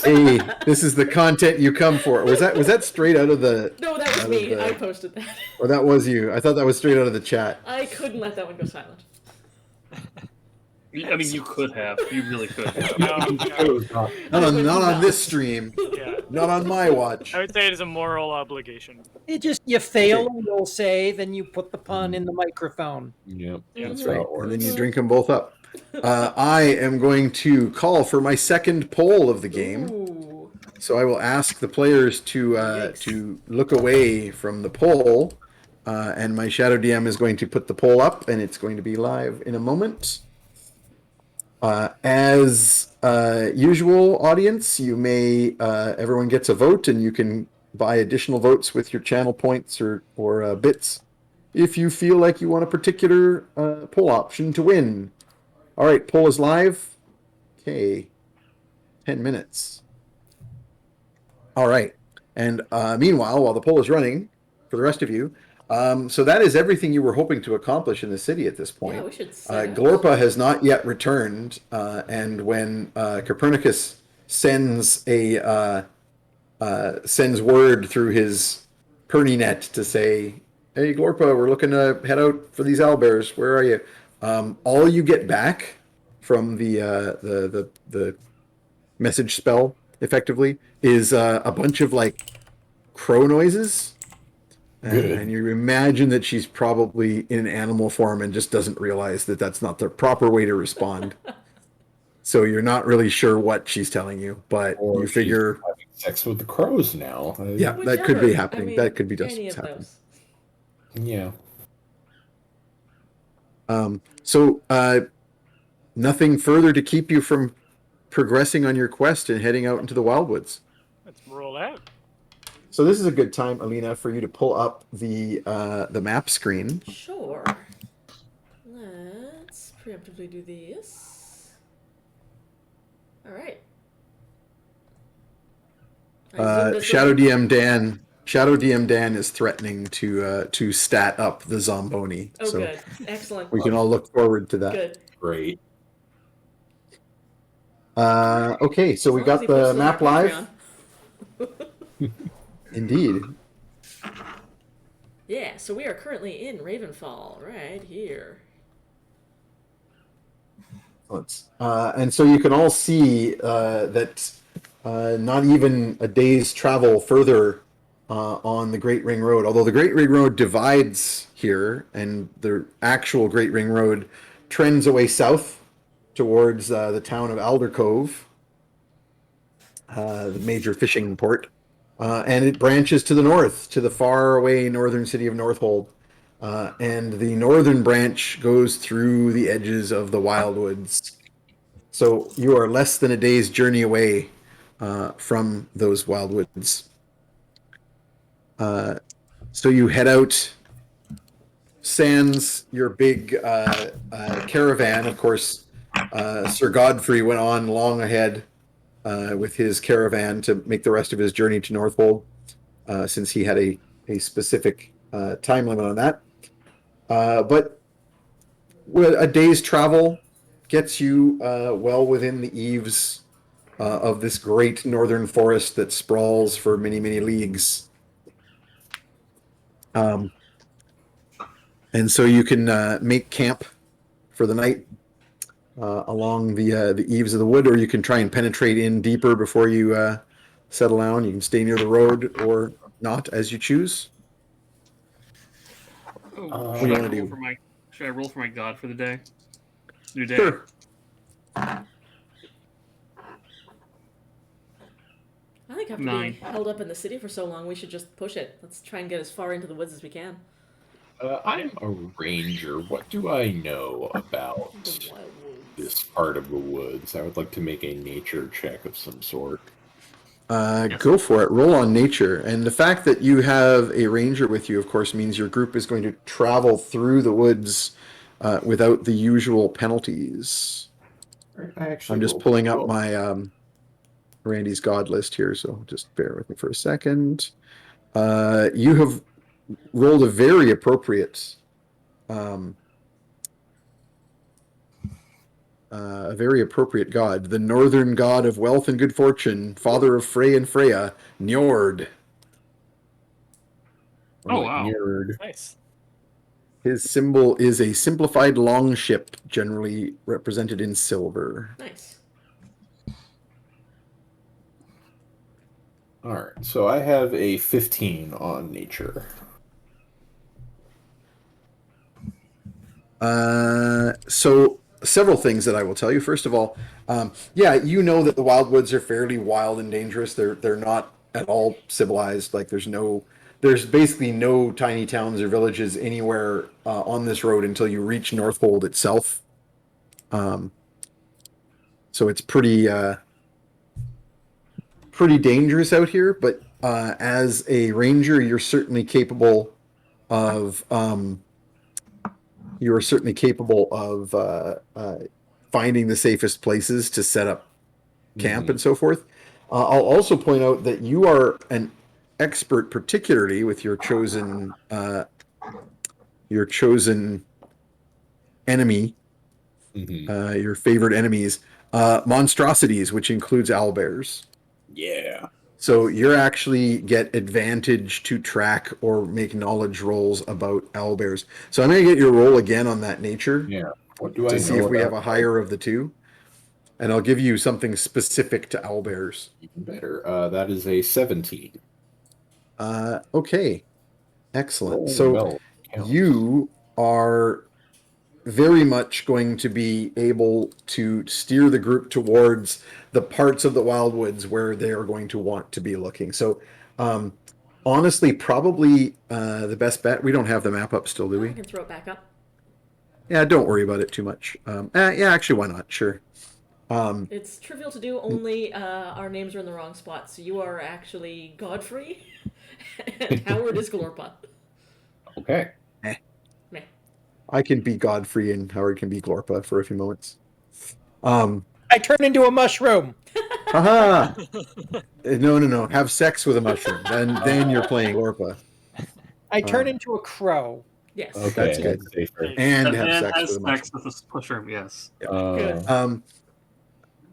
Hey, this is the content you come for. Was that straight out of the?
No, that was me. I posted that.
Or that was you? I thought that was straight out of the chat.
I couldn't let that one go silent.
I mean, you could have. You really could have.
Not on this stream.
Yeah.
Not on my watch.
I would say it is a moral obligation.
You fail, you'll say, then you put the pun in the microphone.
Yep,
Yeah,
that's
Mhm.
right.
And then you drink them both up. I am going to call for my second poll of the game.
Ooh.
So I will ask the players to look away from the poll, and my Shadow DM is going to put the poll up, and it's going to be live in a moment. As usual, audience, you may everyone gets a vote, and you can buy additional votes with your channel points or bits if you feel like you want a particular poll option to win. All right, poll is live. Okay, 10 minutes. All right, and meanwhile, while the poll is running, for the rest of you, so that is everything you were hoping to accomplish in the city at this point.
Yeah, we should set out.
Glorpa has not yet returned, and when Copernicus sends word through his Perninet to say, "Hey, Glorpa, we're looking to head out for these owlbears. Where are you?" All you get back from the message spell, effectively, is a bunch of like crow noises. And you imagine that she's probably in animal form and just doesn't realize that that's not the proper way to respond. So you're not really sure what she's telling you, but
Or
you figure,
she's having sex with the crows now.
Yeah, that could be
Whichever.
happening.
I mean,
That could be just
any
what's
of
happening.
those.
Yeah.
So nothing further to keep you from progressing on your quest and heading out into the wildwoods.
Let's roll out.
So this is a good time, Alina, for you to pull up the map screen.
Sure. Let's preemptively do this. All right.
Shadow DM Dan is threatening to stat up the Zomboni.
Oh,
so
good. Excellent.
we can all look forward to that.
Good.
Great.
Okay, so we
As long as
got
he
the
posts it on
map
our
live.
Patreon.
Indeed.
Yeah, so we are currently in Ravenfall, right here.
And so you can all see that not even a day's travel further on the Great Ring Road, although the Great Ring Road divides here, and the actual Great Ring Road trends away south towards the town of Aldercove, the major fishing port, and it branches to the north, to the faraway northern city of Northold. And the northern branch goes through the edges of the wildwoods. So you are less than a day's journey away from those wildwoods. So you head out, sans your big caravan. Of course, Sir Godfrey went on long ahead with his caravan to make the rest of his journey to Northold, since he had a specific time limit on that. But a day's travel gets you well within the eaves of this great northern forest that sprawls for many, many leagues. And so you can make camp for the night along the eaves of the wood, or you can try and penetrate in deeper before you settle down. You can stay near the road or not, as you choose.
Oh,
do you wanna do?
Should I roll for my god for the day? New day.
Sure.
I think after
9.
being held up in the city for so long, we should just push it. Let's try and get as far into the woods as we can.
I'm a ranger. What do I know about
The wild woods.
this part of the woods? I would like to make a nature check of some sort.
Go for it. Roll on nature. And the fact that you have a ranger with you, of course, means your group is going to travel through the woods without the usual penalties. I'm just pulling up my Randy's God list here, so just bear with me for a second. You have rolled a very appropriate god, the northern god of wealth and good fortune, father of Frey and Freya, Njord.
Oh, wow.
Njord.
Nice.
His symbol is a simplified long ship, generally represented in silver.
Nice.
All right, so I have a 15 on nature.
So several things that I will tell you. First of all, yeah, you know that the wildwoods are fairly wild and dangerous. They're not at all civilized. Like there's basically no tiny towns or villages anywhere on this road until you reach Northold itself. So it's pretty dangerous out here. But as a ranger, you're certainly capable of finding the safest places to set up camp and so forth. I'll also point out that you are an expert, particularly with your chosen enemy, your favorite enemies, monstrosities, which includes owlbears.
Yeah.
So you actually get advantage to track or make knowledge rolls about owlbears. So I'm going to get your roll again on that nature.
Yeah. What do I
to
know
see if we have a
about
higher of the two. And I'll give you something specific to owlbears.
Even better. That is a 17.
Okay. Excellent.
Oh,
so
well, counts.
you are very much going to be able to steer the group towards the parts of the Wildwoods where they are going to want to be looking. So, honestly, probably the best bet. We don't have the map up still, do
I
we?
can throw it back up.
Yeah, don't worry about it too much. Yeah, actually, why not? Sure.
It's trivial to do, only our names are in the wrong spot. So you are actually Godfrey, and Howard is Glorpa.
Okay.
Meh.
I can be Godfrey and Howard can be Glorpa for a few moments.
I turn into a mushroom.
Haha! No. Have sex with a mushroom. Then you're playing Glorpa.
I turn into a crow.
Yes.
Okay,
That's good.
safer.
And
That
have
man
sex
has
with a mushroom.
sex with a pusher. Yes.
Good.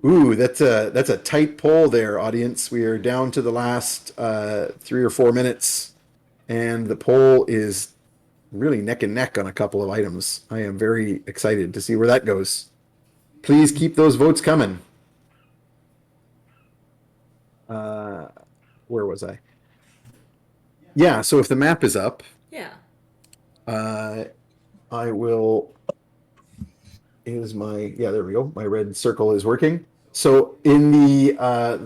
Ooh, that's a tight poll there, audience. We are down to the last 3 or 4 minutes, and the poll is really neck and neck on a couple of items. I am very excited to see where that goes. Please keep those votes coming. Where was I? Yeah, so if the map is up,
Yeah.
I will. There we go. My red circle is working. So in the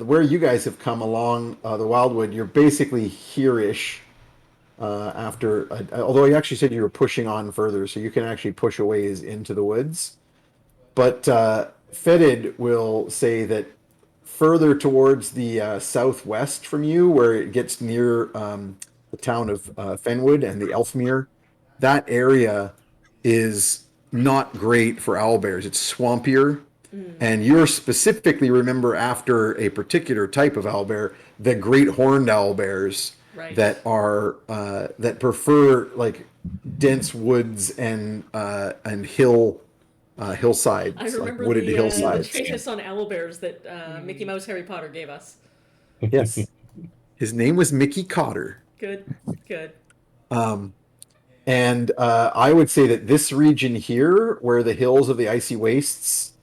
where you guys have come along the Wildwood, you're basically here-ish. After, although you actually said you were pushing on further, so you can actually push a ways into the woods. But Fetid will say that further towards the southwest from you, where it gets near the town of Fenwood and the Elfmere, that area is not great for owlbears. It's swampier. And you're specifically remember after a particular type of owlbear, the great horned owlbears
Right.
that are that prefer like dense woods and hillsides,
I
like
remember
wooded
the
hillsides.
treatise on owlbears that Mickey Mouse Harry Potter gave us.
Yes, his name was Mickey Cotter.
Good.
And I would say that this region here, where the hills of the icy wastes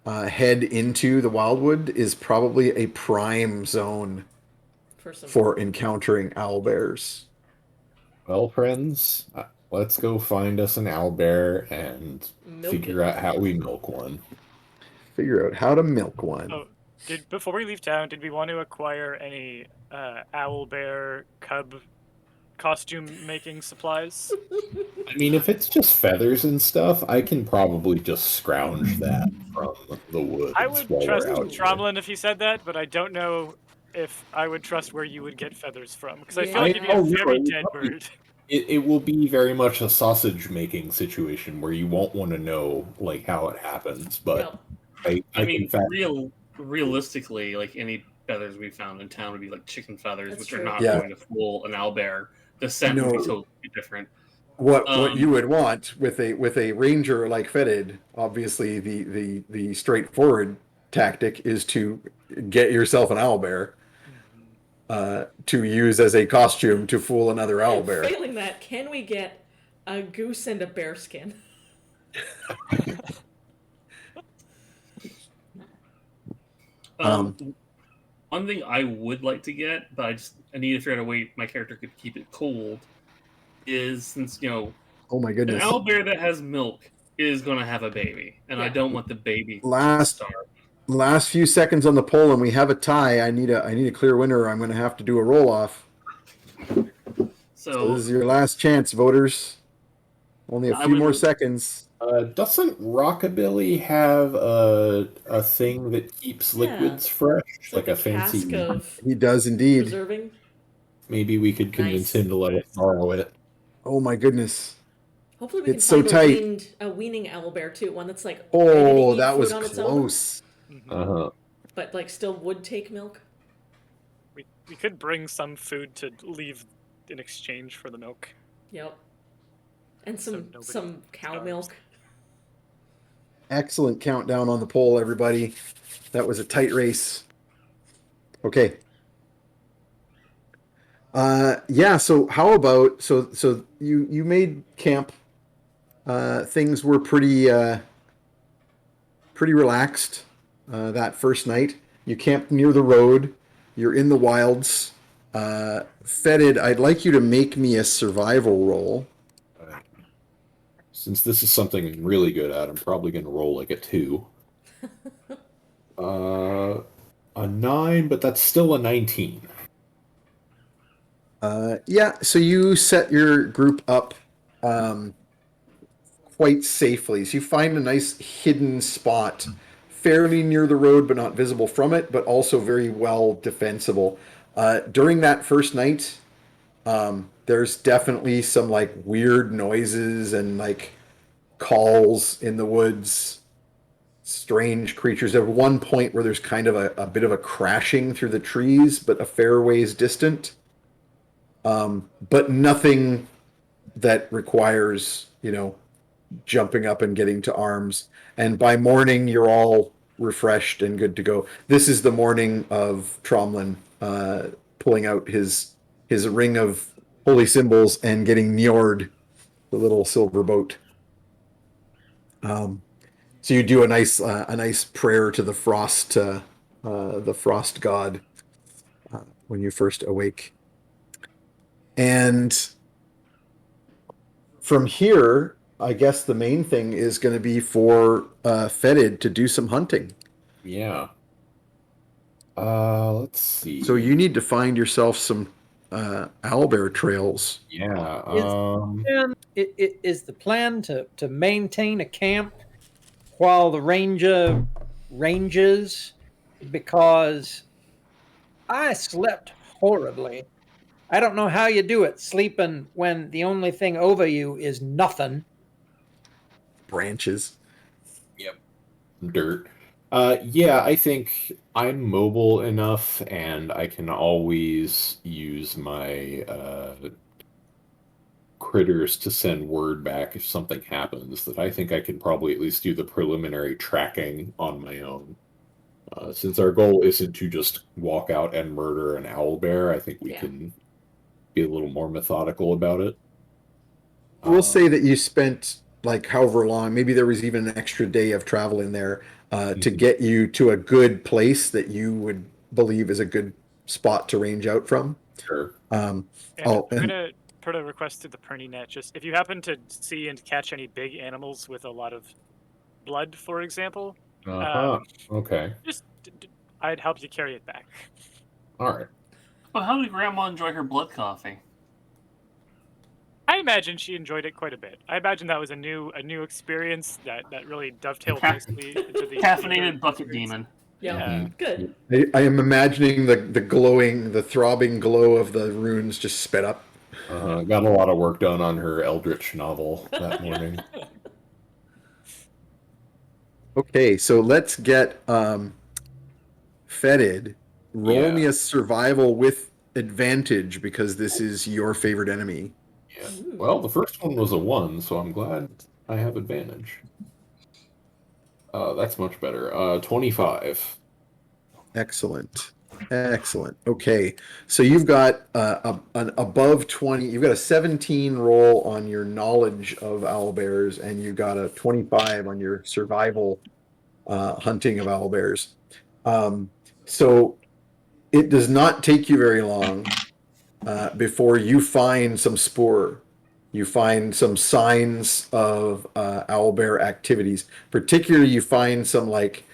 head into the Wildwood, is probably a prime zone for encountering owlbears.
Well, friends, let's go find us an owlbear and figure out how we milk one.
Figure out how to milk one.
Oh, before we leave town, did we want to acquire any owlbear cub costume making supplies?
I mean, if it's just feathers and stuff, I can probably just scrounge that from the woods.
I would
while
trust
we're out here.
Tromlin if he said that, but I don't know if I would trust where you would get feathers from, because I
Yeah.
feel like you'd be a very dead bird.
It will be very much a sausage making situation where you won't want to know like how it happens, but
Yep.
I mean,
in fact,
realistically, like any feathers we found in town would be like chicken feathers,
That's
which
true.
are not
Yeah.
going to fool an owlbear. The scent would be totally different.
What you would want with a ranger like Fetid, obviously the straightforward tactic is to get yourself an owlbear to use as a costume to fool another owlbear.
Failing that, can we get a goose and a bear skin?
One thing I would like to get, but I need to figure out a way my character could keep it cold, is since
Oh my
an
goodness!
owlbear that has milk is going to have a baby, and I
Yeah.
don't want the baby to
Last
starve.
last few seconds on the poll, and we have a tie. I need a clear winner. Or I'm going to have to do a roll off. So this is your last chance, voters. Only a few more seconds.
doesn't Rockabilly have a thing that keeps liquids fresh,
It's
like a fancy?
cask of
He does indeed.
preserving.
Maybe we could convince
Nice.
him to let us borrow it.
Oh my goodness!
Hopefully we
It's
can
so
find
tight.
a weaning owlbear too, one that's like ready to
Oh,
eat
that
food
was
on its own,
close.
but like still would take milk.
We could bring some food to leave in exchange for the milk.
Yep. And
So
some
nobody
cow
starves.
milk.
Excellent countdown on the poll, everybody. That was a tight race. Okay. Yeah, so how about so you made camp. Things were pretty relaxed that first night. You camped near the road. You're in the wilds. Fetid, I'd like you to make me a survival roll.
Since this is something I'm really good at, I'm probably going to roll like a 2. A 9, but that's still a 19.
Yeah, so you set your group up quite safely. So you find a nice hidden spot, fairly near the road, but not visible from it, but also very well defensible. During that first night, there's definitely some like weird noises and like calls in the woods, strange creatures. At one point where there's kind of a bit of a crashing through the trees, but a fair ways distant. But nothing that requires, jumping up and getting to arms. And by morning, you're all refreshed and good to go. This is the morning of Tromlin pulling out his ring of holy symbols and getting Njord, the little silver boat. So you do a nice prayer to the frost god when you first awake. And from here, I guess the main thing is going to be for Fetid to do some hunting.
Yeah. Let's see.
So you need to find yourself some owlbear trails.
Yeah.
And it is the plan to maintain a camp while the ranger ranges, because I slept horribly. I don't know how you do it, sleeping when the only thing over you is nothing.
Branches.
Yep. Dirt. Yeah, I think I'm mobile enough, and I can always use my critters to send word back if something happens, that I think I can probably at least do the preliminary tracking on my own. Since our goal isn't to just walk out and murder an owlbear, I think we can be a little more methodical about it.
We'll say that you spent like however long, maybe there was even an extra day of travel in there to get you to a good place that you would believe is a good spot to range out from.
Sure.
I'm gonna put a request to the Perny Net. Just if you happen to see and catch any big animals with a lot of blood, for example,
okay.
Just I'd help you carry it back.
All right.
Well, how did Grandma enjoy her blood coffee?
I imagine she enjoyed it quite a bit. I imagine that was a new experience that really dovetailed nicely into the
caffeinated bucket demon.
Yeah, good.
I am imagining the throbbing glow of the runes just sped up.
Got a lot of work done on her Eldritch novel that morning.
Okay, so let's get Fetid. Roll me a survival with advantage because this is your favorite enemy.
Yeah. Well, the first one was a 1, so I'm glad I have advantage. That's much better. 25.
Excellent. Okay, so you've got an above 20. You've got a 17 roll on your knowledge of owlbears, and you've got a 25 on your survival hunting of owlbears. So it does not take you very long before you find some spoor. You find some signs of owlbear activities. Particularly, you find some like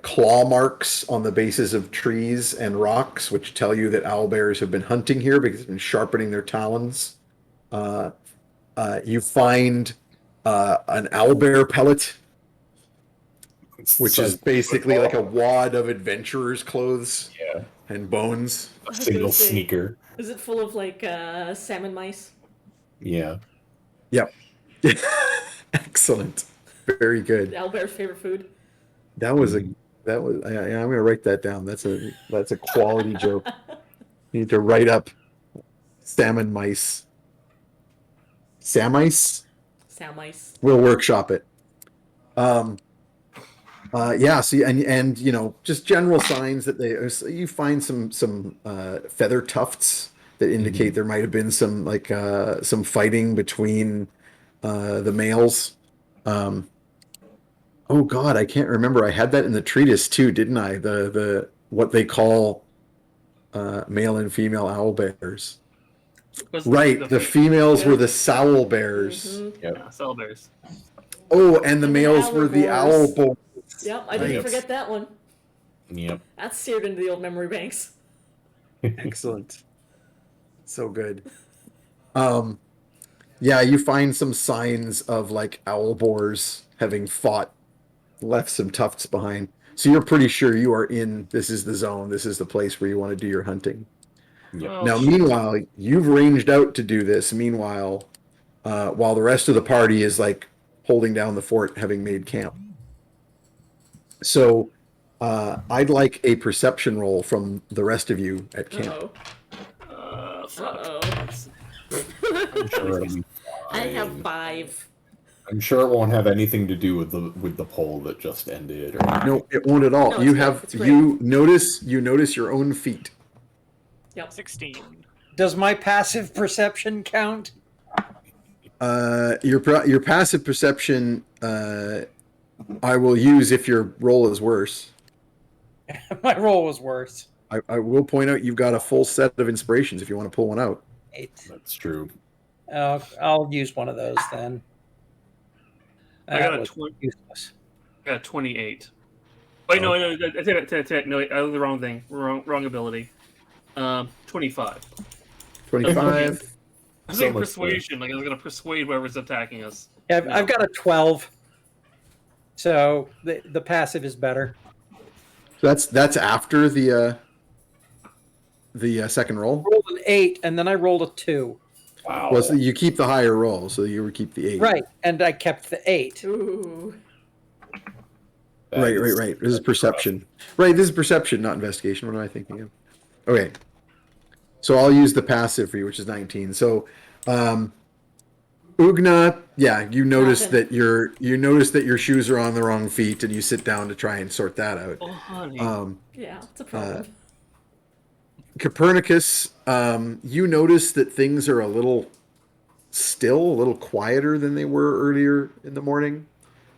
claw marks on the bases of trees and rocks, which tell you that owlbears have been hunting here because they've been sharpening their talons. You find an owlbear pellet, which is basically like a wad of adventurer's clothes and bones.
A single sneaker.
Is it full of like salmon mice?
Yeah.
Yep. Excellent. Very good.
Owlbear's favorite food.
I'm gonna write that down. That's a quality joke. You need to write up salmon mice. Samice?
Salmice.
We'll workshop it. So and just general signs that you find some feather tufts that indicate there might have been some fighting between the males. Oh God, I can't remember. I had that in the treatise too, didn't I? The what they call male and female owlbears.
Was
Right, the females were the sowl bears.
Mhm.
yeah, cell bears.
Oh, and the
And the
males were the owl
owl
boars.
Yep, I didn't
Nice.
forget that one.
Yep.
That's seared into the old memory banks.
Excellent. So good. Yeah, you find some signs of like owl boars having left some tufts behind. So you're pretty sure you are this is the zone, this is the place where you want to do your hunting.
Yep.
Oh,
Now, meanwhile, you've ranged out to do this. Meanwhile, while the rest of the party is like holding down the fort, having made camp. So, I'd like a perception roll from the rest of you at camp.
Uh-oh.
fuck.
Uh-oh.
I'm sure it'll be
I have
fine.
5.
I'm sure it won't have anything to do with the poll that just ended. Or
No, it won't at all.
No,
You
it's
have
great. It's great.
you notice your own feet.
Yep.
16.
Does my passive perception count?
Your passive perception, I will use if your roll is worse.
My roll was worse.
I will point out you've got a full set of inspirations if you want to pull one out.
8.
That's true.
I'll use one of those then.
I got
That
a
was
20.
useless.
I got 28. Wait, no, I did no, I did the wrong thing. Wrong ability. 25.
25.
I was
So
saying
much
persuasion. Like I was gonna persuade whoever's attacking us.
Yeah, I've got a 12. So the passive is better.
That's after the second roll.
I rolled an 8 and then I rolled a 2.
Wow.
Well, so you keep the higher roll, so you would keep the 8.
Right, and I kept the 8.
Ooh.
That
Right.
is-
This is perception. Right, this is perception, not investigation. What am I thinking of? Okay. So I'll use the passive for you, which is 19. So, Ugna, yeah, you notice
Nothing.
that your shoes are on the wrong feet, and you sit down to try and sort that out.
Oh, honey.
Yeah, it's a problem.
Copernicus, you notice that things are a little quieter than they were earlier in the morning,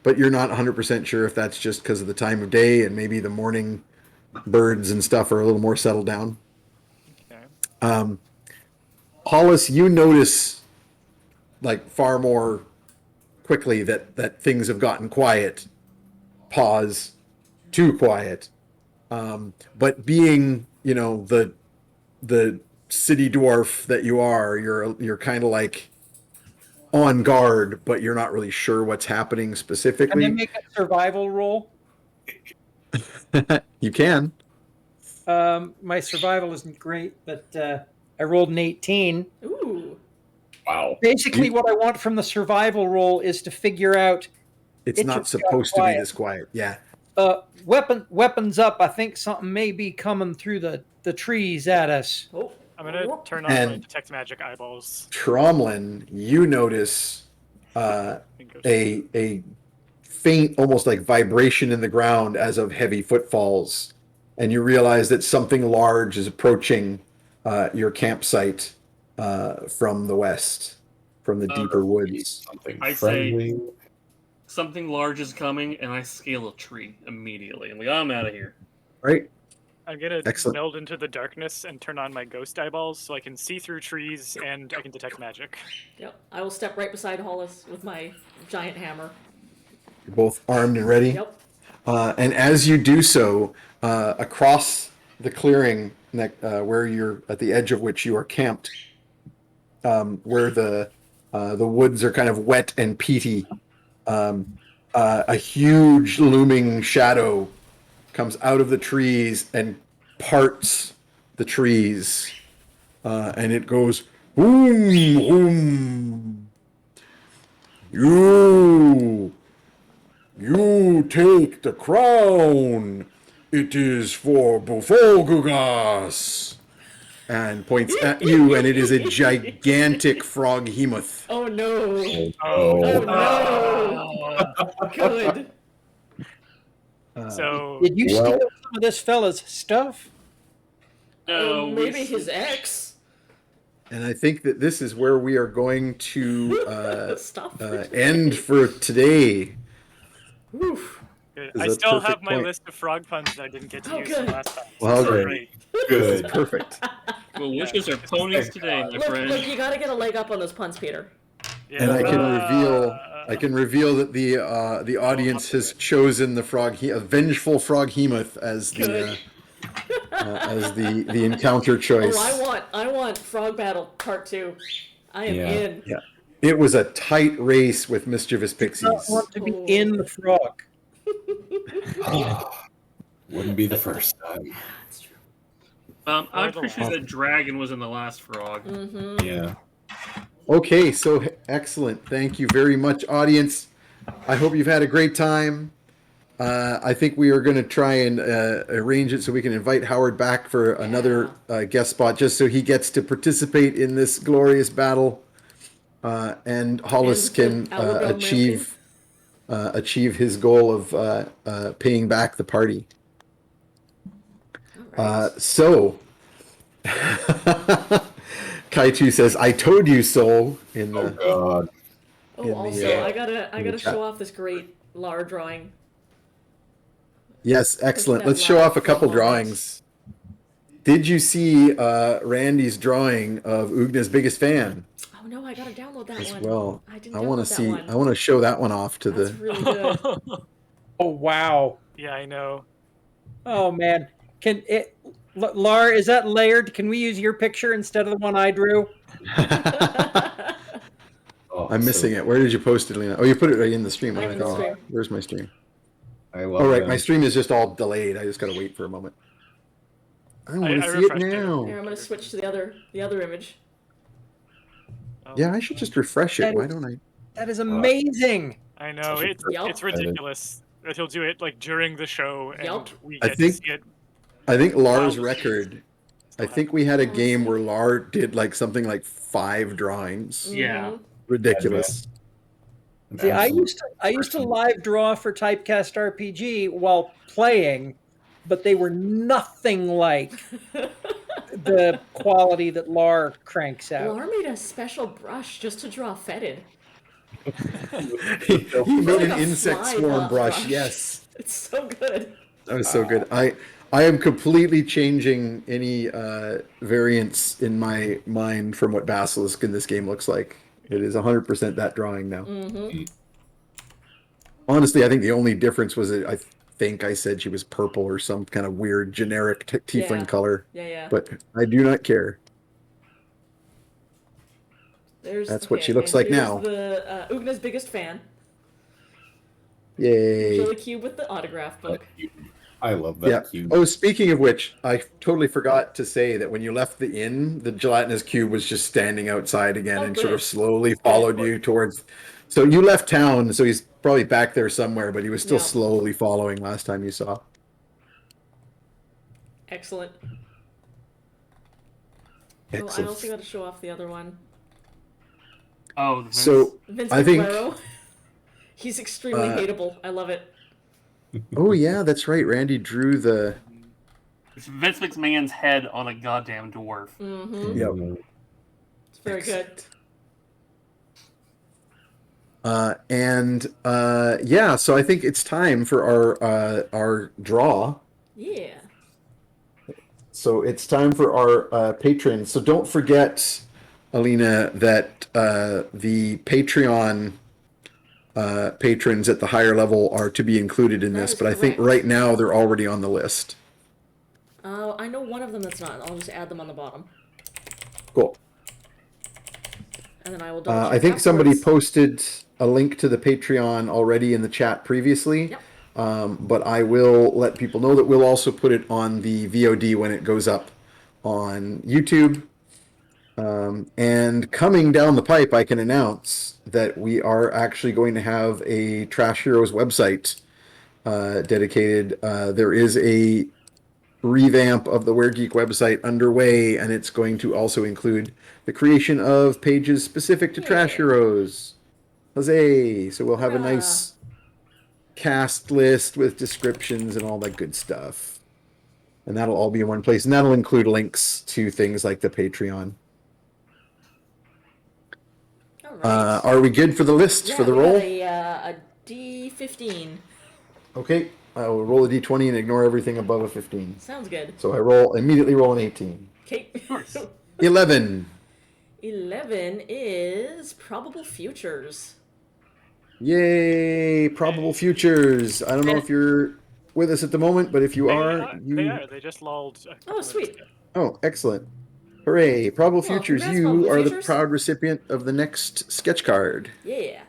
but you're not 100% sure if that's just because of the time of day and maybe the morning birds and stuff are a little more settled down.
Okay.
Hollis, you notice like far more quickly that things have gotten quiet. Pause. Too quiet. But being, the city dwarf that you are, you're kind of like on guard, but you're not really sure what's happening
Can I
specifically.
make a survival roll?
You can.
My survival isn't great, but I rolled an 18.
Ooh.
Wow.
Basically, what I want from the survival roll is to figure out
It's
It
not
just got
supposed to be
quiet.
this quiet. Yeah.
weapons up. I think something may be coming through the trees at us.
Oh.
I'm gonna turn on my
And-
detect magic eyeballs.
Tromlin, you notice
and go
a faint, almost like vibration in the ground as of heavy footfalls, and you realize that something large is approaching your campsite from the west, from the deeper woods.
Something
I say-
friendly.
Something large is coming, and I scale a tree immediately. I'm like, I'm out of here.
Right?
I'm gonna
Excellent.
meld into the darkness and turn on my ghost eyeballs so I can see through trees and I can detect magic.
Yep. I will step right beside Hollis with my giant hammer.
You're both armed and ready.
Yep.
And as you do so, across the clearing where you're at the edge of which you are camped, where the woods are kind of wet and peaty, a huge looming shadow comes out of the trees and parts the trees, and it goes boom, boom. You take the crown. It is for Bufolgugas. And points at you, and it is a gigantic frog hemoth.
Oh no.
Oh,
Oh no. Good.
So
Did you
Well-
steal some of this fella's stuff?
No,
Maybe his ex.
And I think that this is where we are going to
Stop.
end for today.
Oof.
good.
Is
I
that
still have
perfect
my
point?
list of frog puns that I didn't get to
Oh,
use
good.
last time.
Well,
So
great.
great.
good.
Perfect.
Well, wishes are ponies today, my friend.
Look, you gotta get a leg up on those puns, Peter.
Yeah.
And I can reveal that the audience has chosen a vengeful froghemoth as
Good.
the encounter choice.
Oh, I want Frog Battle Part 2. I am in.
Yeah. It was a tight race with mischievous
I
pixies.
want to be in the frog.
Wouldn't be the first time.
That's true.
I'm pretty sure that dragon was in the last frog.
Mm-hmm.
Yeah.
Okay, so excellent. Thank you very much, audience. I hope you've had a great time. I think we are going to try and arrange it so we can invite Howard back for another guest spot, just so he gets to participate in this glorious battle, and Hollis can achieve his goal of paying back the party.
Right.
So, Kaichu says, "I told you so." In the
God.
Oh, also, I gotta show off this great Lar drawing.
yes, excellent. Let's show off a couple drawings. Did you see Randy's drawing of Ugna's biggest fan
Oh no, I gotta download that
as
one.
well?
I didn't
I want
download
to
that
see.
one.
I want to show that one off to
That's
the.
really good.
Oh wow!
Yeah, I know.
Oh man, Lar, is that layered? Can we use your picture instead of the one I drew?
Oh,
I'm missing it. Where did you post it, Lena? Oh, you put it right in the stream.
I'm in the stream.
Where's my stream?
I love
Oh, right.
them.
My stream is just all delayed. I just got to wait for a moment. I want
I
to see it
refreshed it.
now.
Here, I'm gonna switch to the other image.
Oh,
Yeah, I should just refresh it. Why don't I?
That is amazing.
I know
Such a
it's
Yup.
it's ridiculous that he'll do it like during the show, and
Yup.
we
I
get
think-
to see it.
I think Lar's
Wow.
record. I
Still
think we had a game where Lar did like something like 5 drawings.
Yeah.
Mhm.
Ridiculous.
An
See, I
absolute
used to
person.
live draw for Typecast RPG while playing, but they were nothing like the quality that Lar cranks out.
Lar made a special brush just to draw Fetid.
he made
Like
an
a
insect
fly
swarm
dot
brush. Yes.
It's so good.
That was so good. I am completely changing any variance in my mind from what Basilisk in this game looks like. It is 100% that drawing now.
Mm-hmm.
Honestly, I think the only difference was that I think I said she was purple or some kind of weird generic tiefling
Yeah.
color,
Yeah.
but I do not care. That's what she looks like
here's
now.
The Ugna's biggest fan.
Yay.
Kill the Cube with the autograph book.
I love that
Yeah.
cube.
Oh, speaking of which, I totally forgot to say that when you left the inn, the gelatinous cube was just standing outside again
Oh,
and
good.
sort of slowly followed you towards. So you left town, so he's probably back there somewhere, but he was still
Yeah.
slowly following last time you saw.
Excellent. Oh, I
Excellent.
also got to show off the other one.
Oh, the Vince.
So
Vince
I think-
Guerrero. He's extremely hateable. I love it.
Oh yeah, that's right. Randy drew the.
It's Vince McMahon's head on a goddamn dwarf.
Mm-hmm.
Yep.
It's very good.
Yeah, so I think it's time for our draw.
Yeah.
So it's time for our patrons. So don't forget, Alina, that the Patreon patrons at the higher level are to be included in
That
this,
is
but I think
correct.
right now they're already on the list.
I know one of them that's not. I'll just add them on the bottom,
Cool.
and then I will double check
I think somebody
afterwards.
posted a link to the Patreon already in the chat previously.
Yep.
But I will let people know that we'll also put it on the VOD when it goes up on YouTube. And coming down the pipe, I can announce that we are actually going to have a Trash Heroes website dedicated. There is a revamp of the Were Geek website underway, and it's going to also include the creation of pages specific to Trash
Yay.
Heroes. Huzzay! So we'll have a
Hurrah.
nice cast list with descriptions and all that good stuff. And that'll all be in one place. And that'll include links to things like the Patreon.
All right.
Are we good for the list,
Yeah,
for the
we got
roll?
a D15.
Okay. I will roll a d20 and ignore everything above a 15.
Sounds good.
So I immediately roll an 18.
Okay.
Of course.
11.
11 is Probable Futures.
Yay! Probable futures. I don't know if you're with us at the moment, but if you are,
They are. They just lulled. A couple minutes
sweet.
ago.
Oh, excellent. Hooray. Probable
Well,
futures.
congrats,
You
Probable
are the
Futures.
proud recipient of the next sketch card.
Yeah.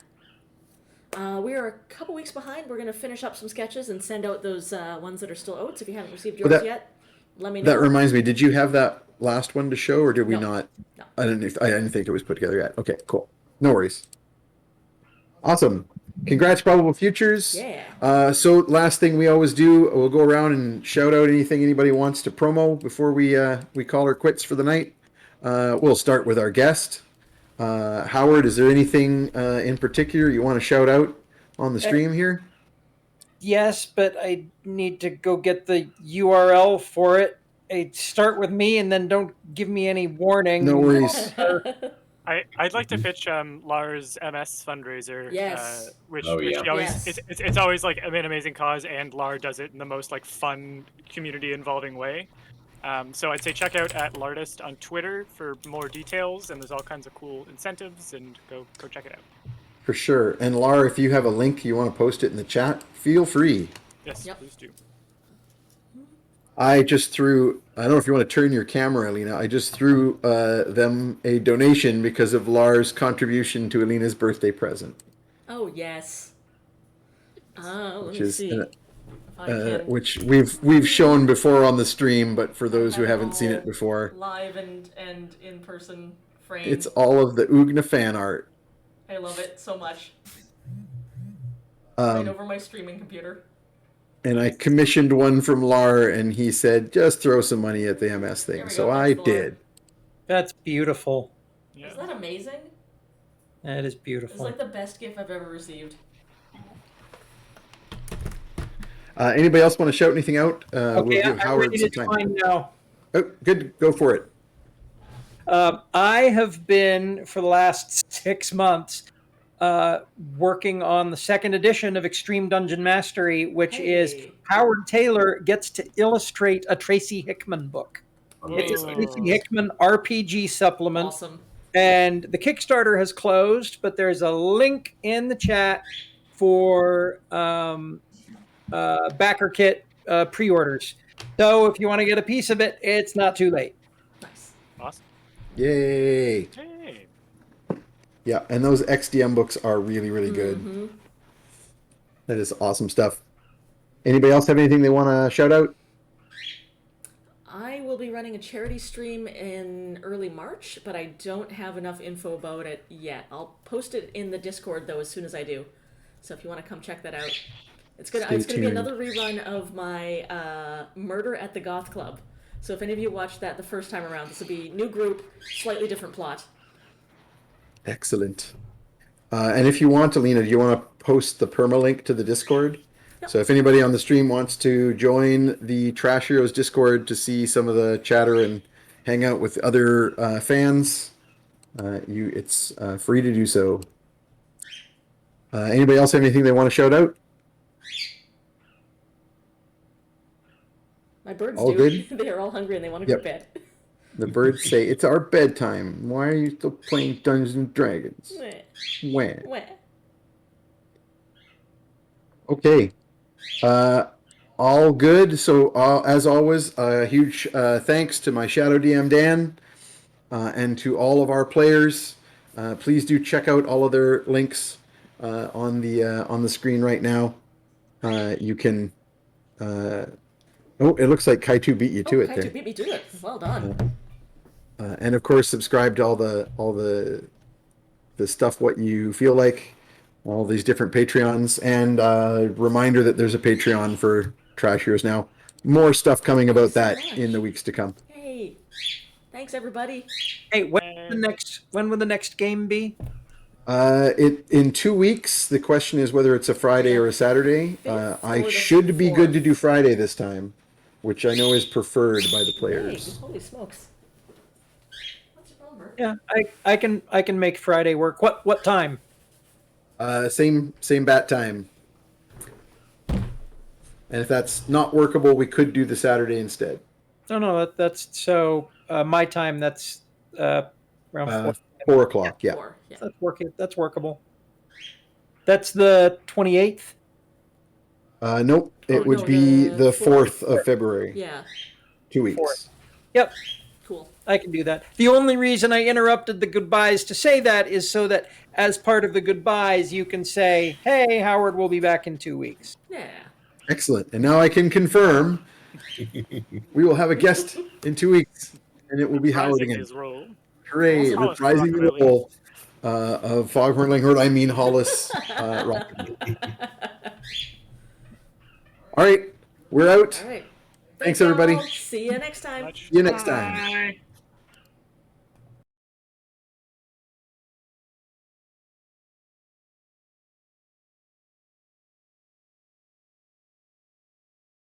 We are a couple weeks behind. We're going to finish up some sketches and send out those ones that are still out. So if you haven't received yours yet, let me know.
That reminds me, did you have that last one to show, or did we
No.
not?
No.
I didn't think it was put together yet. Okay, cool. No worries. Awesome. Congrats, Probable Futures.
Yeah.
So last thing we always do, we'll go around and shout out anything anybody wants to promo before we call her quits for the night. We'll start with our guest. Howard, is there anything in particular you want to shout out on the stream here?
Yes, but I need to go get the URL for it. Start with me and then don't give me any warning.
No worries.
I'd like to pitch Lars MS fundraiser.
Yes.
Which
Oh, yeah.
she always
Yes.
it's always like an amazing cause, and Lar does it in the most like fun community involving way. So I'd say check out at Lardist on Twitter for more details, and there's all kinds of cool incentives, and go check it out.
For sure. And Lar, if you have a link you want to post it in the chat, feel free.
Yes,
Yep.
please do.
I just threw, I don't know if you want to turn your camera, Alina. I just threw them a donation because of Lars' contribution to Alina's birthday present.
Oh, yes. Let
Which
me
is
see. If I can
which we've shown before on the stream, but for those who
have it
haven't seen
all
it before,
live and in person frame.
it's all of the Ugna fan art.
I love it so much. Right
Um,
over my streaming computer.
and I commissioned one from Lar, and he said, just throw some money at the MS
There
thing.
we
So
go,
I
that's the Lar.
did.
That's beautiful.
Yeah.
Isn't that amazing?
That is
It's
beautiful.
like the best gift I've ever received.
Anybody else want to shout anything out?
Okay,
We'll give
I'm
Howard
ready
some
to
time.
join now.
Oh, good. Go for it.
I have been, for the last 6 months, working on the second edition of Extreme Dungeon Mastery, which is
Hey.
Howard Tayler gets to illustrate a Tracy Hickman book. It's a Tracy Hickman RPG supplement,
Awesome.
and the Kickstarter has closed, but there's a link in the chat for backer kit pre-orders. So if you want to get a piece of it, it's not too late.
Nice.
Awesome.
Yay.
Hey.
Yeah, and those XDM books are really, really good.
Mm-hmm.
That is awesome stuff. Anybody else have anything they want to shout out?
I will be running a charity stream in early March, but I don't have enough info about it yet. I'll post it in the Discord though as soon as I do. So if you want to come check that out, it's gonna be
tuned.
another rerun of my Murder at the Goth Club. So if any of you watched that the first time around, this will be new group, slightly different plot.
Excellent. And if you want, Alina, do you want to post the permalink to the Discord?
Yep.
So if anybody on the stream wants to join the Trash Heroes Discord to see some of the chatter and hang out with other fans, it's free to do so. Anybody else have anything they want to shout out?
My birds
All
do.
good?
They are all hungry and they want to go
Yep.
to bed.
The birds say, it's our bedtime. Why are you still playing Dungeons and Dragons?
Meh.
When?
Meh.
Okay. All good. So, as always, huge thanks to my Shadow DM, Dan, and to all of our players. Please do check out all of their links on the screen right now. You can... it looks like Kaitu beat you to it
Kaitu
there.
beat me to it. Well done.
And of course, subscribe to all the stuff what you feel like, all these different Patreons, and reminder that there's a Patreon for Trash Heroes now. More stuff coming about that in the weeks to come.
Hey, thanks everybody.
Hey, when will the next game be?
In 2 weeks. The question is whether it's a Friday or a Saturday.
Fifth
I
or the
should be good to
fourth.
do Friday this time, which I know is preferred by the
Hey,
players.
holy smokes. What's your problem, Bert?
Yeah, I can make Friday work. What time?
Same bat time. And if that's not workable, we could do the Saturday instead.
No, that's so my time, that's around 4.
4 o'clock. Yeah.
4, yeah.
That's workable. That's the 28th.
Nope. It
Oh,
would
no,
be
the
the 4th
4th.
of February.
Yeah,
2 weeks.
Yep.
cool.
I can do that. The only reason I interrupted the goodbyes to say that is so that as part of the goodbyes, you can say, hey, Howard will be back in 2 weeks.
Yeah.
Excellent. And now I can confirm we will have a guest in 2 weeks, and it will be Howard
Reprising
again.
his role.
Hooray!
Hollis
Reprising the
Rockabilly.
role of Foghorn Leghorn. I mean Hollis Rockabilly. All right, we're out.
All right.
Thanks, everybody.
y'all. See you next time.
Much.
See you next time.
Bye.